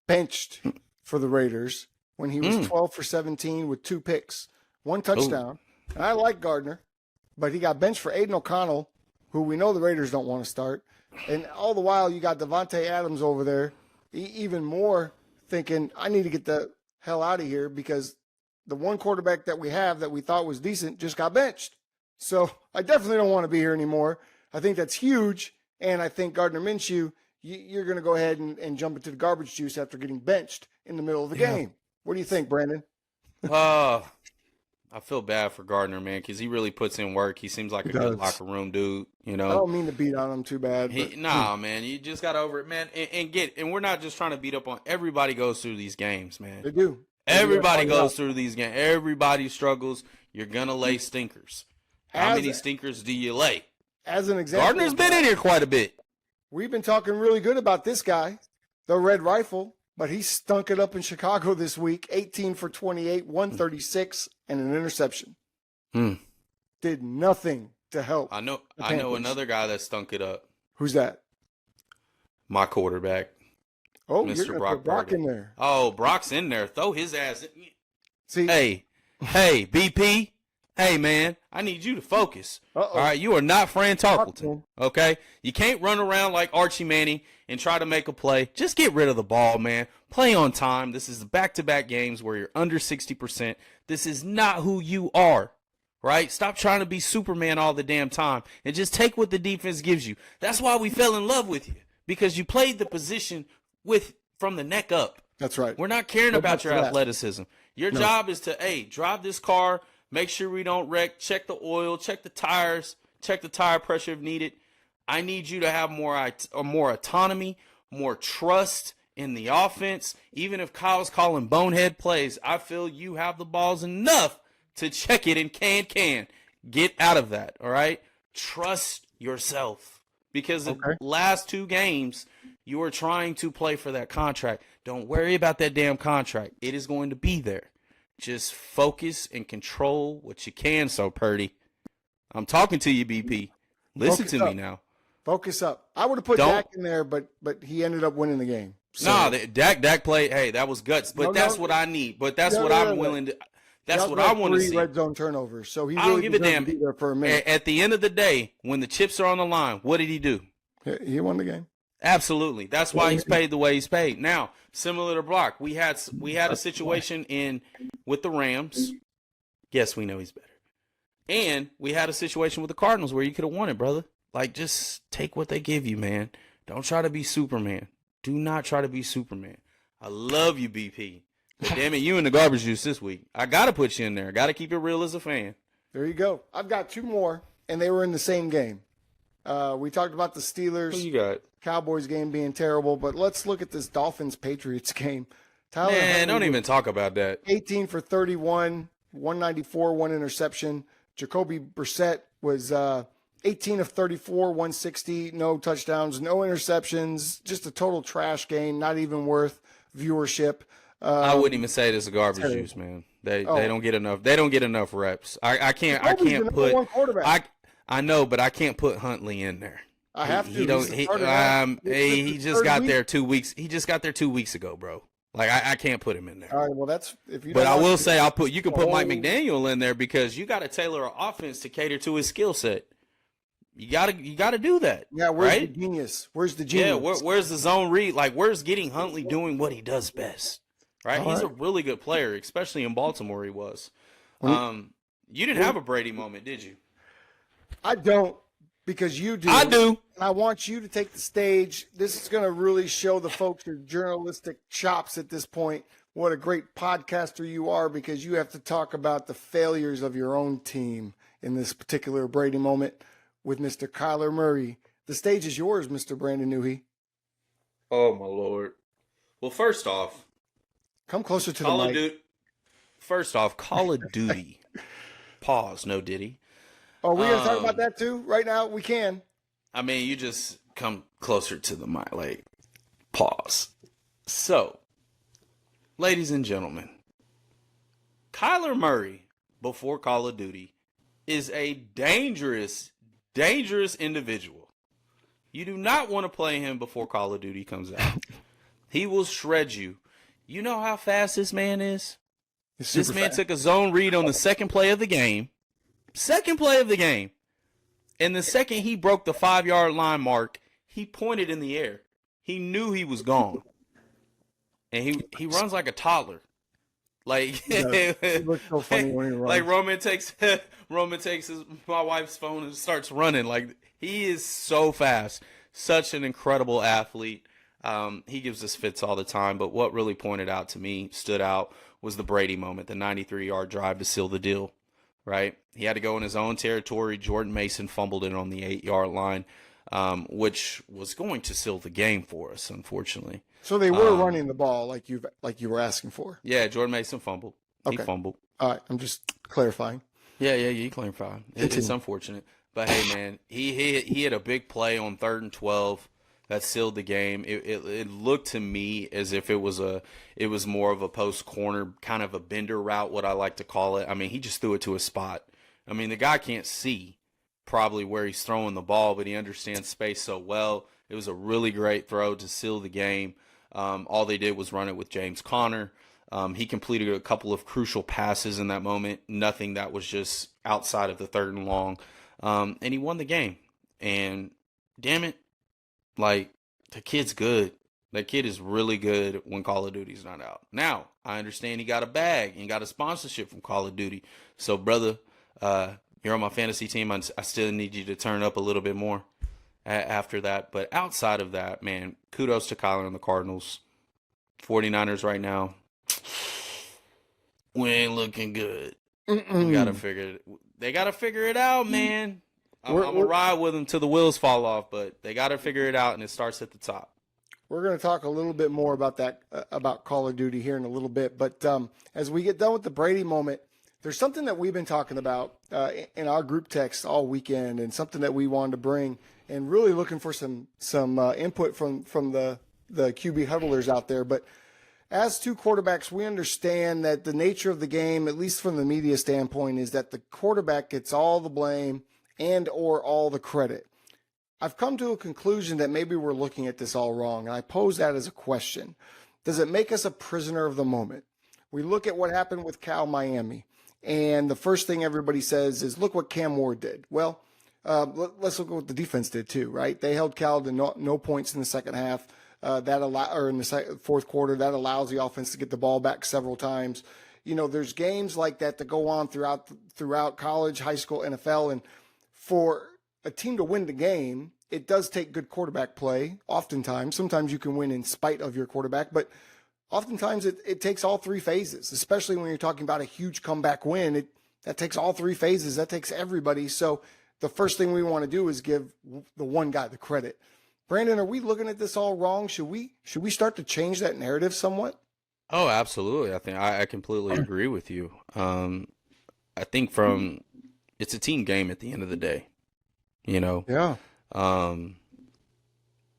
benched for the Raiders when he was 12 for 17 with 2 picks, 1 touchdown. And I like Gardner, but he got benched for Aiden O'Connell, who we know the Raiders don't want to start. And all the while, you got Devontae Adams over there, even more thinking, I need to get the hell out of here because the one quarterback that we have that we thought was decent just got benched. So I definitely don't want to be here anymore. I think that's huge. And I think Gardner Minshew, you're going to go ahead and jump into the garbage juice after getting benched in the middle of the game. What do you think, Brandon? I feel bad for Gardner, man, because he really puts in work. He seems like a good locker room dude, you know. I don't mean to beat on him too bad. Nah, man, you just got over it, man. And we're not just trying to beat up on. Everybody goes through these games, man. They do. Everybody goes through these games. Everybody struggles. You're gonna lay stinkers. How many stinkers do you lay? As an example, Gardner's been in here quite a bit. We've been talking really good about this guy, the Red Rifle, but he stunk it up in Chicago this week. 18 for 28, 136, and an interception. Did nothing to help. I know another guy that stunk it up. Who's that? My quarterback. Oh, Mr. you're Brock Brock Purdy. in there. Oh, Brock's in there. Throw his ass in. See, Hey, BP. Hey, man, I need you to focus. All right, you are not Fran Tarkleton, okay? You can't run around like Archie Manning and try to make a play. Just get rid of the ball, man. Play on time. This is the back-to-back games where you're under 60%. This is not who you are, right? Stop trying to be Superman all the damn time and just take what the defense gives you. That's why we fell in love with you, because you played the position from the neck up. That's right. We're not caring about your athleticism. Your job is to, drive this car, make sure we don't wreck, check the oil, check the tires, check the tire pressure if needed. I need you to have more autonomy, more trust in the offense. Even if Kyle's calling bonehead plays, I feel you have the balls enough to check it and can. Get out of that, all right? Trust yourself. Because the last 2 games, you were trying to play for that contract. Don't worry about that damn contract. It is going to be there. Just focus and control what you can, so Purdy. I'm talking to you, BP. Listen to me now. Focus up. I would have put Dak in there, but he ended up winning the game. So. Dak played. Hey, that was guts. But that's what I need. But that's what I'm willing to. That's what I want to see. 3 red zone turnovers. So he really I don't give a damn. Be there for a minute. At the end of the day, when the chips are on the line, what did he do? He won the game. Absolutely. That's why he's paid the way he's paid. Now, similar to Brock, we had a situation with the Rams. Yes, we know he's better. And we had a situation with the Cardinals where you could have won it, brother. Like, just take what they give you, man. Don't try to be Superman. Do not try to be Superman. I love you, BP. But damn it, you in the garbage juice this week. I got to put you in there. I got to keep it real as a fan. There you go. I've got 2 more, and they were in the same game. We talked about the Steelers. Who you got? Cowboys game being terrible, but let's look at this Dolphins-Patriots game. Tyler Man, don't even talk about that. 18 for 31, 194, 1 interception. Jacoby Brissett was 18 of 34, 160, no touchdowns, no interceptions, just a total trash game, not even worth viewership. I wouldn't even say this is a garbage juice, man. They don't get enough. They don't get enough reps. I can't put. I know, but I can't put Huntley in there. I have to. He just got there 2 weeks. He just got there 2 weeks ago, bro. Like I can't put him in there. All right, well that's if you. But I will say you can put Mike McDaniel in there because you got to tailor an offense to cater to his skill set. You gotta do that. Yeah, where's right? the genius? Where's the genius? Yeah, where's the zone read? Like where's getting Huntley doing what he does best? Right? He's a really good player, especially in Baltimore. He was. You didn't have a Brady moment, did you? I don't, because you do. I do. And I want you to take the stage. This is going to really show the folks your journalistic chops at this point. What a great podcaster you are, because you have to talk about the failures of your own team in this particular Brady moment with Mr. Kyler Murray. The stage is yours, Mr. Brandon Noohi. Oh, my Lord. Well, first off, come closer to the mic. First off, Call of Duty. Pause, no Diddy. Oh, we're going to talk about that too right now? We can. I mean, you just come closer to the mic, like, pause. So, ladies and gentlemen, Kyler Murray, before Call of Duty, is a dangerous individual. You do not want to play him before Call of Duty comes out. He will shred you. You know how fast this man is? This man took a zone read on the second play of the game. And the second he broke the 5-yard line mark, he pointed in the air. He knew he was gone. And he runs like a toddler. Like, he looks so funny when he runs. Like Roman takes my wife's phone and starts running. Like, he is so fast. Such an incredible athlete. He gives us fits all the time, but what really stood out was the Brady moment, the 93-yard drive to seal the deal, right? He had to go in his own territory. Jordan Mason fumbled it on the 8-yard line, which was going to seal the game for us, unfortunately. So they were running the ball like you were asking for. Yeah, Jordan Mason fumbled. Okay. He fumbled. All right, I'm just clarifying. Yeah, you clarified. It's unfortunate. But, hey, man, he had a big play on 3rd and 12 that sealed the game. It looked to me as if it was more of a post corner, kind of a bender route, what I like to call it. I mean, he just threw it to a spot. I mean, the guy can't see probably where he's throwing the ball, but he understands space so well. It was a really great throw to seal the game. All they did was run it with James Conner. He completed a couple of crucial passes in that moment, nothing that was just outside of the 3rd and long. And he won the game. And damn it, like, the kid's good. That kid is really good when Call of Duty's not out. Now, I understand he got a bag and got a sponsorship from Call of Duty. So, brother, you're on my fantasy team. I still need you to turn up a little bit more after that. But outside of that, man, kudos to Kyler and the Cardinals. 49ers right now, we ain't looking good. They got to figure it out, man. I'm going to ride with them till the wheels fall off, but they got to figure it out, and it starts at the top. We're going to talk a little bit more about that, about Call of Duty here in a little bit. But as we get done with the Brady moment, there's something that we've been talking about in our group text all weekend, and something that we wanted to bring, and really looking for some input from the QB huddlers out there. But as two quarterbacks, we understand that the nature of the game, at least from the media standpoint, is that the quarterback gets all the blame and or all the credit. I've come to a conclusion that maybe we're looking at this all wrong, and I pose that as a question. Does it make us a prisoner of the moment? We look at what happened with Cal Miami, and the first thing everybody says is, look what Cam Ward did. Well, let's look at what the defense did too, right? They held Cal to no points in the second half. In the fourth quarter, that allows the offense to get the ball back several times. You know, there's games like that go on throughout college, high school, NFL, and for a team to win the game, it does take good quarterback play. Oftentimes, sometimes you can win in spite of your quarterback, but oftentimes it takes all three phases, especially when you're talking about a huge comeback win. That takes all three phases. That takes everybody. So the first thing we want to do is give the one guy the credit. Brandon, are we looking at this all wrong? Should we start to change that narrative somewhat? Oh, absolutely. I think I completely agree with you. I think it's a team game at the end of the day, you know? Yeah.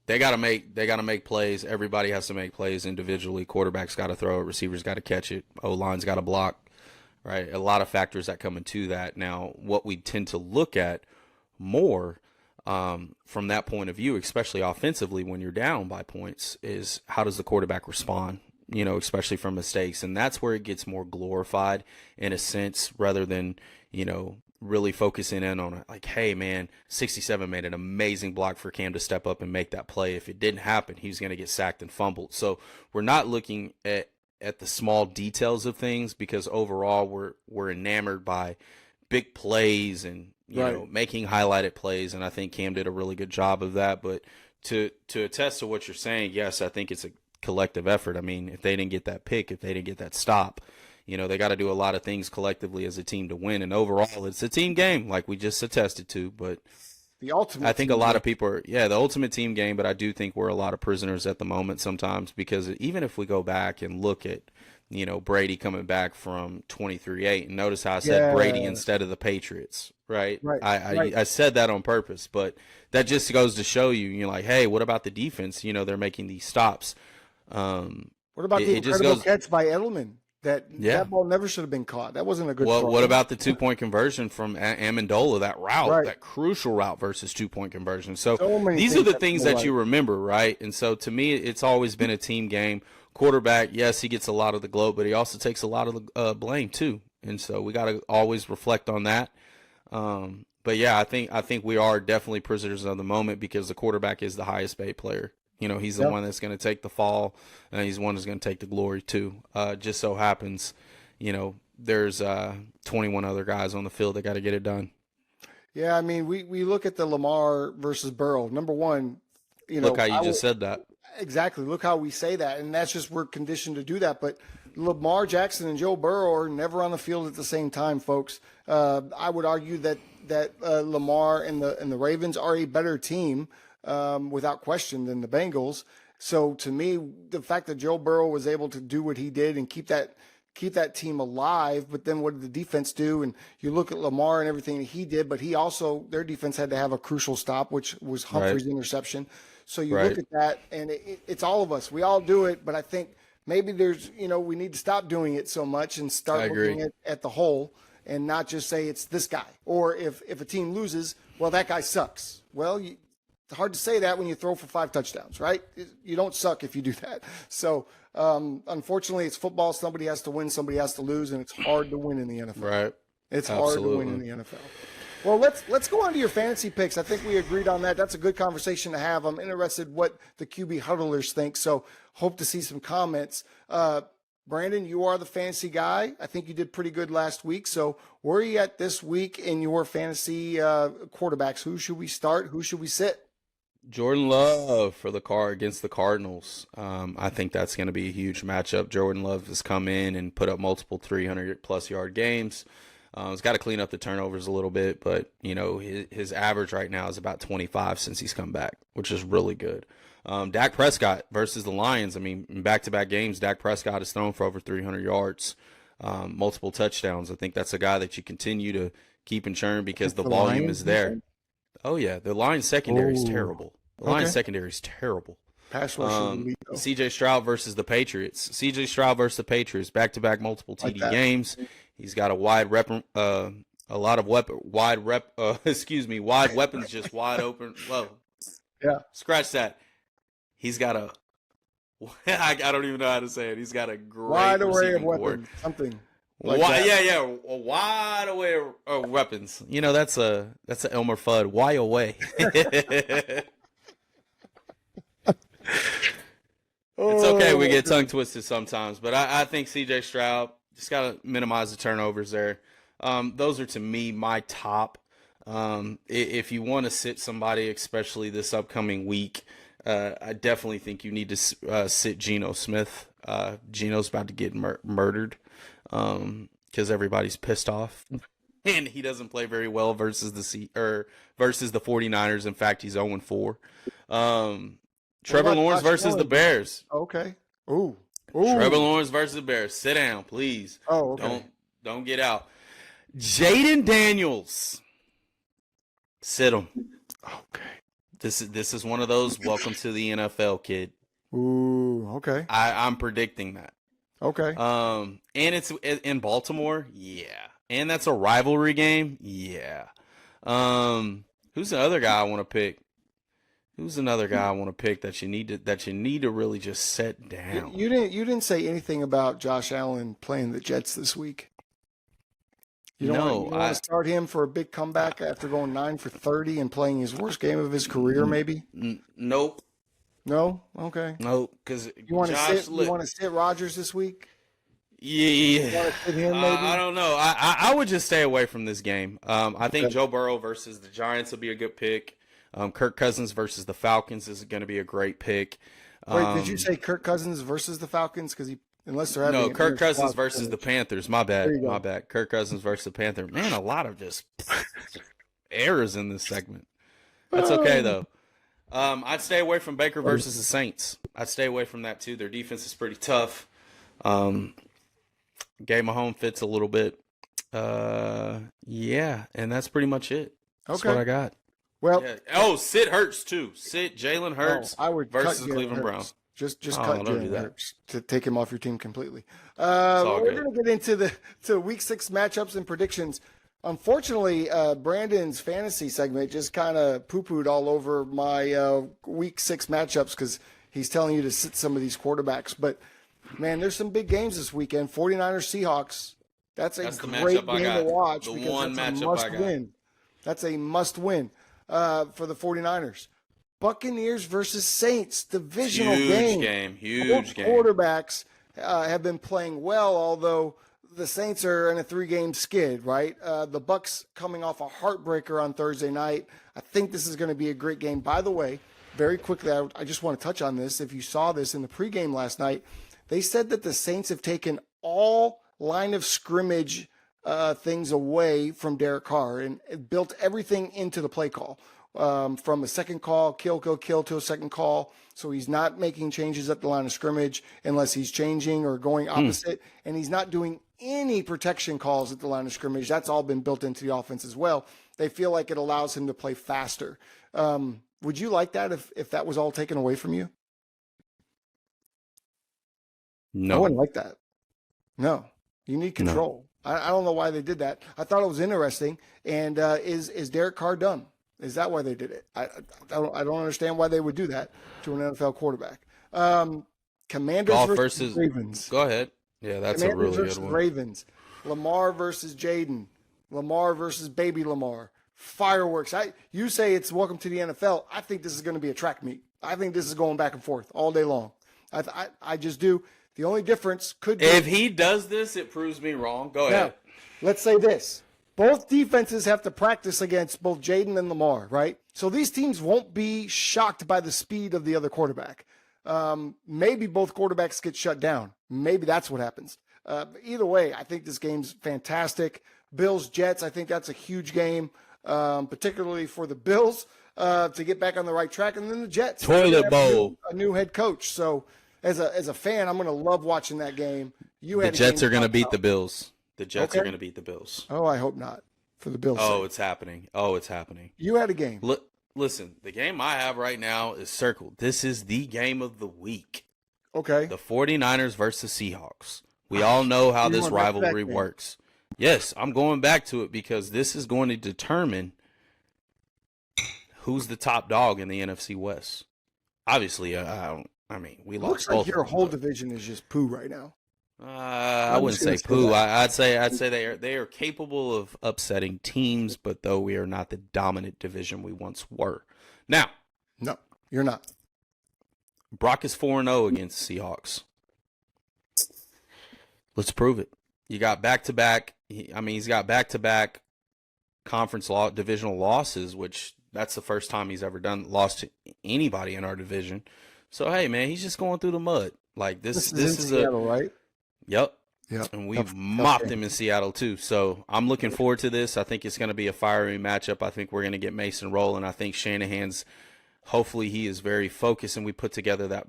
They got to make plays. Everybody has to make plays individually. Quarterback's got to throw it. Receivers got to catch it. O-line's got to block, right? A lot of factors that come into that. Now, what we tend to look at more from that point of view, especially offensively when you're down by points, is how does the quarterback respond, you know, especially from mistakes. And that's where it gets more glorified in a sense, rather than, you know, really focusing in on it. Like, hey, man, 67 made an amazing block for Cam to step up and make that play. If it didn't happen, he was going to get sacked and fumbled. So we're not looking at the small details of things, because overall we're enamored by big plays and, you know, making highlighted plays. And I think Cam did a really good job of that. But to attest to what you're saying, yes, I think it's a collective effort. I mean, if they didn't get that pick, if they didn't get that stop, you know, they got to do a lot of things collectively as a team to win. And overall, it's a team game, like we just attested to. But the ultimate, I think a lot of people are, the ultimate team game. But I do think we're a lot of prisoners at the moment sometimes, because even if we go back and look at Brady coming back from 23-8. And notice how I said Brady instead of the Patriots, right? I said that on purpose, but that just goes to show you, you're like, hey, what about the defense? They're making these stops. What about the incredible catch by Edelman? That ball never should have been caught. That wasn't a good throw. What about the 2-point conversion from Amendola, that route, that crucial route versus 2-point conversion? So these are the things that you remember, right? And so to me, it's always been a team game. Quarterback, yes, he gets a lot of the gloat, but he also takes a lot of the blame too. And so we got to always reflect on that. But yeah, I think we are definitely prisoners of the moment because the quarterback is the highest paid player. He's the one that's going to take the fall, and he's the one that's going to take the glory too. Just so happens, there's 21 other guys on the field that got to get it done. Yeah, I mean, we look at the Lamar versus Burrow. Number one, look how you just said that. Exactly. Look how we say that, and that's just we're conditioned to do that. But Lamar Jackson and Joe Burrow are never on the field at the same time, folks. I would argue that Lamar and the Ravens are a better team. Without question than the Bengals. So to me, the fact that Joe Burrow was able to do what he did and keep that team alive, but then what did the defense do? And you look at Lamar and everything he did, but their defense had to have a crucial stop, which was Humphrey's interception. So you look at that, and it's all of us. We all do it, but I think maybe there's, we need to stop doing it so much and start looking at the whole and not just say it's this guy. Or if a team loses, well, that guy sucks. Well, it's hard to say that when you throw for 5 touchdowns, right? You don't suck if you do that. So, unfortunately, it's football. Somebody has to win, somebody has to lose, and it's hard to win in the NFL. Right. It's hard to win in the NFL. Well, let's go on to your fantasy picks. I think we agreed on that. That's a good conversation to have. I'm interested what the QB huddlers think, so hope to see some comments. Brandon, you are the fantasy guy. I think you did pretty good last week. So where are you at this week in your fantasy quarterbacks? Who should we start? Who should we sit? Jordan Love for against the Cardinals. I think that's going to be a huge matchup. Jordan Love has come in and put up multiple 300-plus yard games. He's got to clean up the turnovers a little bit, but his average right now is about 25 since he's come back, which is really good. Dak Prescott versus the Lions. I mean, in back-to-back games, Dak Prescott has thrown for over 300 yards, multiple touchdowns. I think that's a guy that you continue to keep in churn because the volume is there. Oh, yeah. The Lions secondary is terrible. The Lions secondary is terrible. Pass rush C.J. Stroud versus the Patriots. C.J. Stroud versus the Patriots. Back-to-back multiple TD games. He's got a wide weapons just wide open. Whoa. Yeah. Scratch that. He's got a I don't even know how to say it. He's got a great wide array of weapons. Board. Something. Like a wide away of weapons. That's a Elmer Fudd. Why away? It's okay. We get tongue twisted sometimes, but I think C.J. Stroud just got to minimize the turnovers there. Those are to me my top. If you want to sit somebody, especially this upcoming week, I definitely think you need to sit Geno Smith. Geno's about to get murdered. Because everybody's pissed off, and he doesn't play very well versus the 49ers. In fact, he's 0-4. Trevor Lawrence versus the Bears. Okay. Ooh. Trevor Lawrence versus the Bears. Sit down, please. Oh, okay. Don't get out. Jaden Daniels. Sit him. Okay. This is one of those welcome to the NFL, kid. Ooh. Okay. I'm predicting that. Okay. And it's in Baltimore, yeah. And that's a rivalry game, yeah. Who's the other guy I want to pick? Who's another guy I want to pick that you need to really just set down? You didn't say anything about Josh Allen playing the Jets this week. You don't want to start him for a big comeback after going 9 for 30 and playing his worst game of his career, maybe? Nope. No? Okay. No, because you want to sit Rodgers this week? Yeah. You want to sit him, maybe? I don't know. I would just stay away from this game. I think Joe Burrow versus the Giants will be a good pick. Kirk Cousins versus the Falcons is going to be a great pick. Wait, did you say Kirk Cousins versus the Falcons? Because unless they're having Kirk Cousins versus the Panthers. My bad. Kirk Cousins versus the Panther. Man, a lot of just errors in this segment. That's okay though. I'd stay away from Baker versus the Saints. I'd stay away from that too. Their defense is pretty tough. Game of home fits a little bit. Yeah, and that's pretty much it. That's what I got. Well, sit Hurts too. Sit Jalen Hurts I would versus cut Cleveland Browns. Just cut don't do Jalen that. Hurts to take him off your team completely. all We're good. going to get into the Week 6 matchups and predictions. Unfortunately, Brandon's fantasy segment just kind of poo-pooed all over my Week 6 matchups because he's telling you to sit some of these quarterbacks. But, man, there's some big games this weekend. 49ers, Seahawks. That's a great game to watch because that's a must-win. That's a must-win for the 49ers. Buccaneers versus Saints, divisional game. Huge game. Quarterbacks have been playing well, although the Saints are in a 3-game skid, right? The Bucs coming off a heartbreaker on Thursday night. I think this is going to be a great game. By the way, very quickly, I just want to touch on this. If you saw this in the pregame last night, they said that the Saints have taken all line of scrimmage things away from Derek Carr and built everything into the play call. From a second call, kill, to a second call. So he's not making changes at the line of scrimmage unless he's changing or going opposite. And he's not doing any protection calls at the line of scrimmage. That's all been built into the offense as well. They feel like it allows him to play faster. Would you like that if that was all taken away from you? No. I wouldn't like that. No. You need control. No. I don't know why they did that. I thought it was interesting. And is Derek Carr done? Is that why they did it? I don't understand why they would do that to an NFL quarterback. Commanders versus Ravens. Go ahead. Yeah, that's Commanders a really versus good one. Ravens. Lamar versus Jaden. Lamar versus baby Lamar. Fireworks. You say it's welcome to the NFL. I think this is going to be a track meet. I think this is going back and forth all day long. I just do. The only difference could be if he does this, it proves me wrong. Go ahead. Now, let's say this. Both defenses have to practice against both Jaden and Lamar, right? So these teams won't be shocked by the speed of the other quarterback. Maybe both quarterbacks get shut down. Maybe that's what happens. Either way, I think this game's fantastic. Bills-Jets, I think that's a huge game, particularly for the Bills to get back on the right track. And then the Jets. Toilet bowl. A new head coach. So as a fan, I'm going to love watching that game. The Jets are going to beat the Bills. The Jets are going to beat the Bills. Oh, I hope not for the Bills. Oh, it's happening. You had a game. Listen, the game I have right now is circled. This is the game of the week. Okay. The 49ers versus Seahawks. We all know how this rivalry works. Yes, I'm going back to it because this is going to determine who's the top dog in the NFC West. Obviously, we lost. Looks like your whole division is just poo right now. I wouldn't say poo. I'd say they are capable of upsetting teams, but though we are not the dominant division we once were. Now, no, you're not. Brock is 4-0 against Seahawks. Let's prove it. You got back-to-back. He's got back-to-back conference divisional losses, which that's the first time he's ever lost to anybody in our division. So hey, man, he's just going through the mud. Like this is Seattle, right? Yep. And we've mopped him in Seattle too. So I'm looking forward to this. I think it's going to be a fiery matchup. I think we're going to get Mason rolling. I think Shanahan's, hopefully he is very focused and we put together that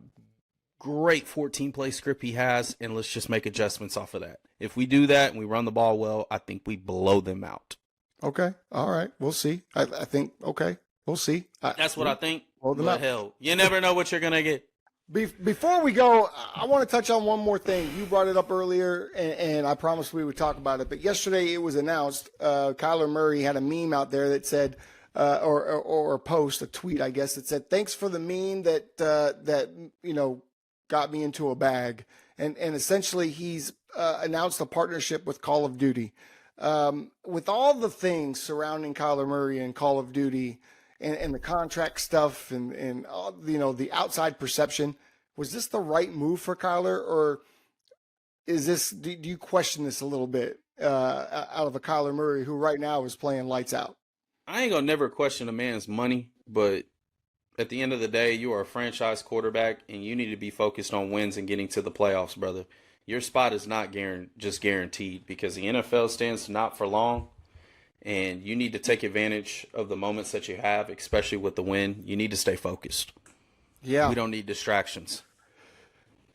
great 14-play script he has, and let's just make adjustments off of that. If we do that and we run the ball well, I think we blow them out. Okay. All right. We'll see. I think, okay. We'll see. That's what I think. But hell, you never know what you're going to get. Before we go, I want to touch on one more thing. You brought it up earlier, and I promised we would talk about it. But yesterday it was announced, Kyler Murray had a meme out there that said, or a post, a tweet, I guess, that said, "Thanks for the meme that got me into a bag." And essentially he's announced a partnership with Call of Duty. With all the things surrounding Kyler Murray and Call of Duty, and the contract stuff and the outside perception, was this the right move for Kyler, or is this? Do you question this a little bit out of a Kyler Murray who right now is playing lights out? I ain't gonna never question a man's money, but at the end of the day, you are a franchise quarterback and you need to be focused on wins and getting to the playoffs, brother. Your spot is not just guaranteed because the NFL stands not for long. And you need to take advantage of the moments that you have, especially with the win. You need to stay focused. Yeah. We don't need distractions.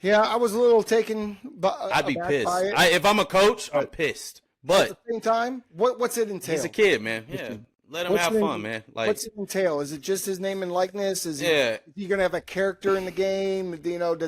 Yeah, I was a little taken. I'd be pissed. By it. If I'm a coach, I'm pissed. But at the same time, what's it entail? he's a kid, man. Yeah, let him have fun, man. Like, what's it entail? Is it just his name and likeness? Is Yeah. he going to have a character in the game? You know,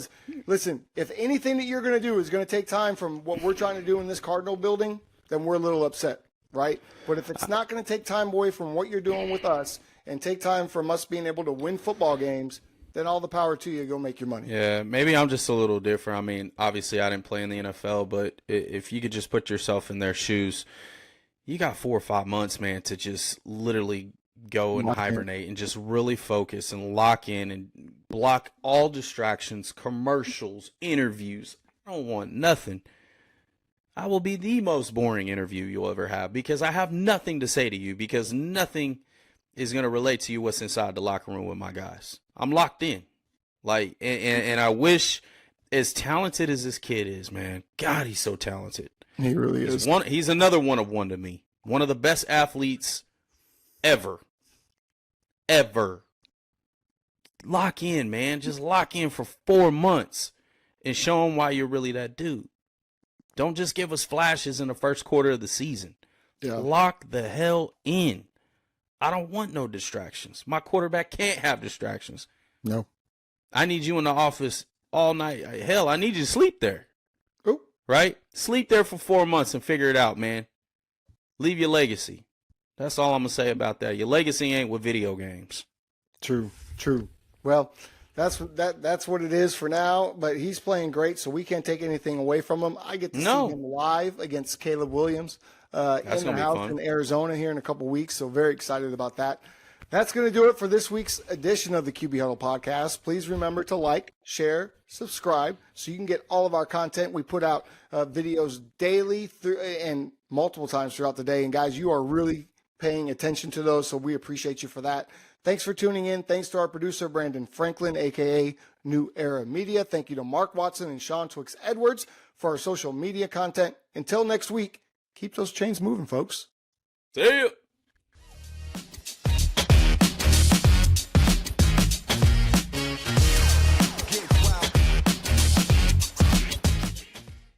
listen? If anything that you're going to do is going to take time from what we're trying to do in this Cardinal building, then we're a little upset, right? But if it's not going to take time away from what you're doing with us and take time from us being able to win football games, then all the power to you. Go make your money. Yeah, maybe I'm just a little different. I mean, obviously I didn't play in the NFL, but if you could just put yourself in their shoes, you got 4 or 5 months, man, to just literally go and hibernate and just really focus and lock in and block all distractions, commercials, interviews. I don't want nothing. I will be the most boring interview you'll ever have because I have nothing to say to you because nothing is going to relate to you what's inside the locker room with my guys. I'm locked in. Like, and I wish, as talented as this kid is, man, God, he's so talented. He really is. He's another one of one to me. One of the best athletes ever. Ever. Lock in, man. Just lock in for 4 months and show him why you're really that dude. Don't just give us flashes in the first quarter of the season. Yeah. Lock the hell in. I don't want no distractions. My quarterback can't have distractions. No. I need you in the office all night. Hell, I need you to sleep there. Oh. Right? Sleep there for 4 months and figure it out, man. Leave your legacy. That's all I'm going to say about that. Your legacy ain't with video games. True. Well, that's what it is for now, but he's playing great, so we can't take anything away from him. I get to see him live against Caleb Williams in the house in Arizona here in a couple weeks, so very excited about that. That's going to do it for this week's edition of the QB Huddle Podcast. Please remember to like, share, subscribe so you can get all of our content. We put out videos daily and multiple times throughout the day. And guys, you are really paying attention to those, so we appreciate you for that. Thanks for tuning in. Thanks to our producer, Brandon Franklin, a.k.a. New Era Media. Thank you to Mark Watson and Sean Twix Edwards for our social media content. Until next week, keep those chains moving, folks. See you.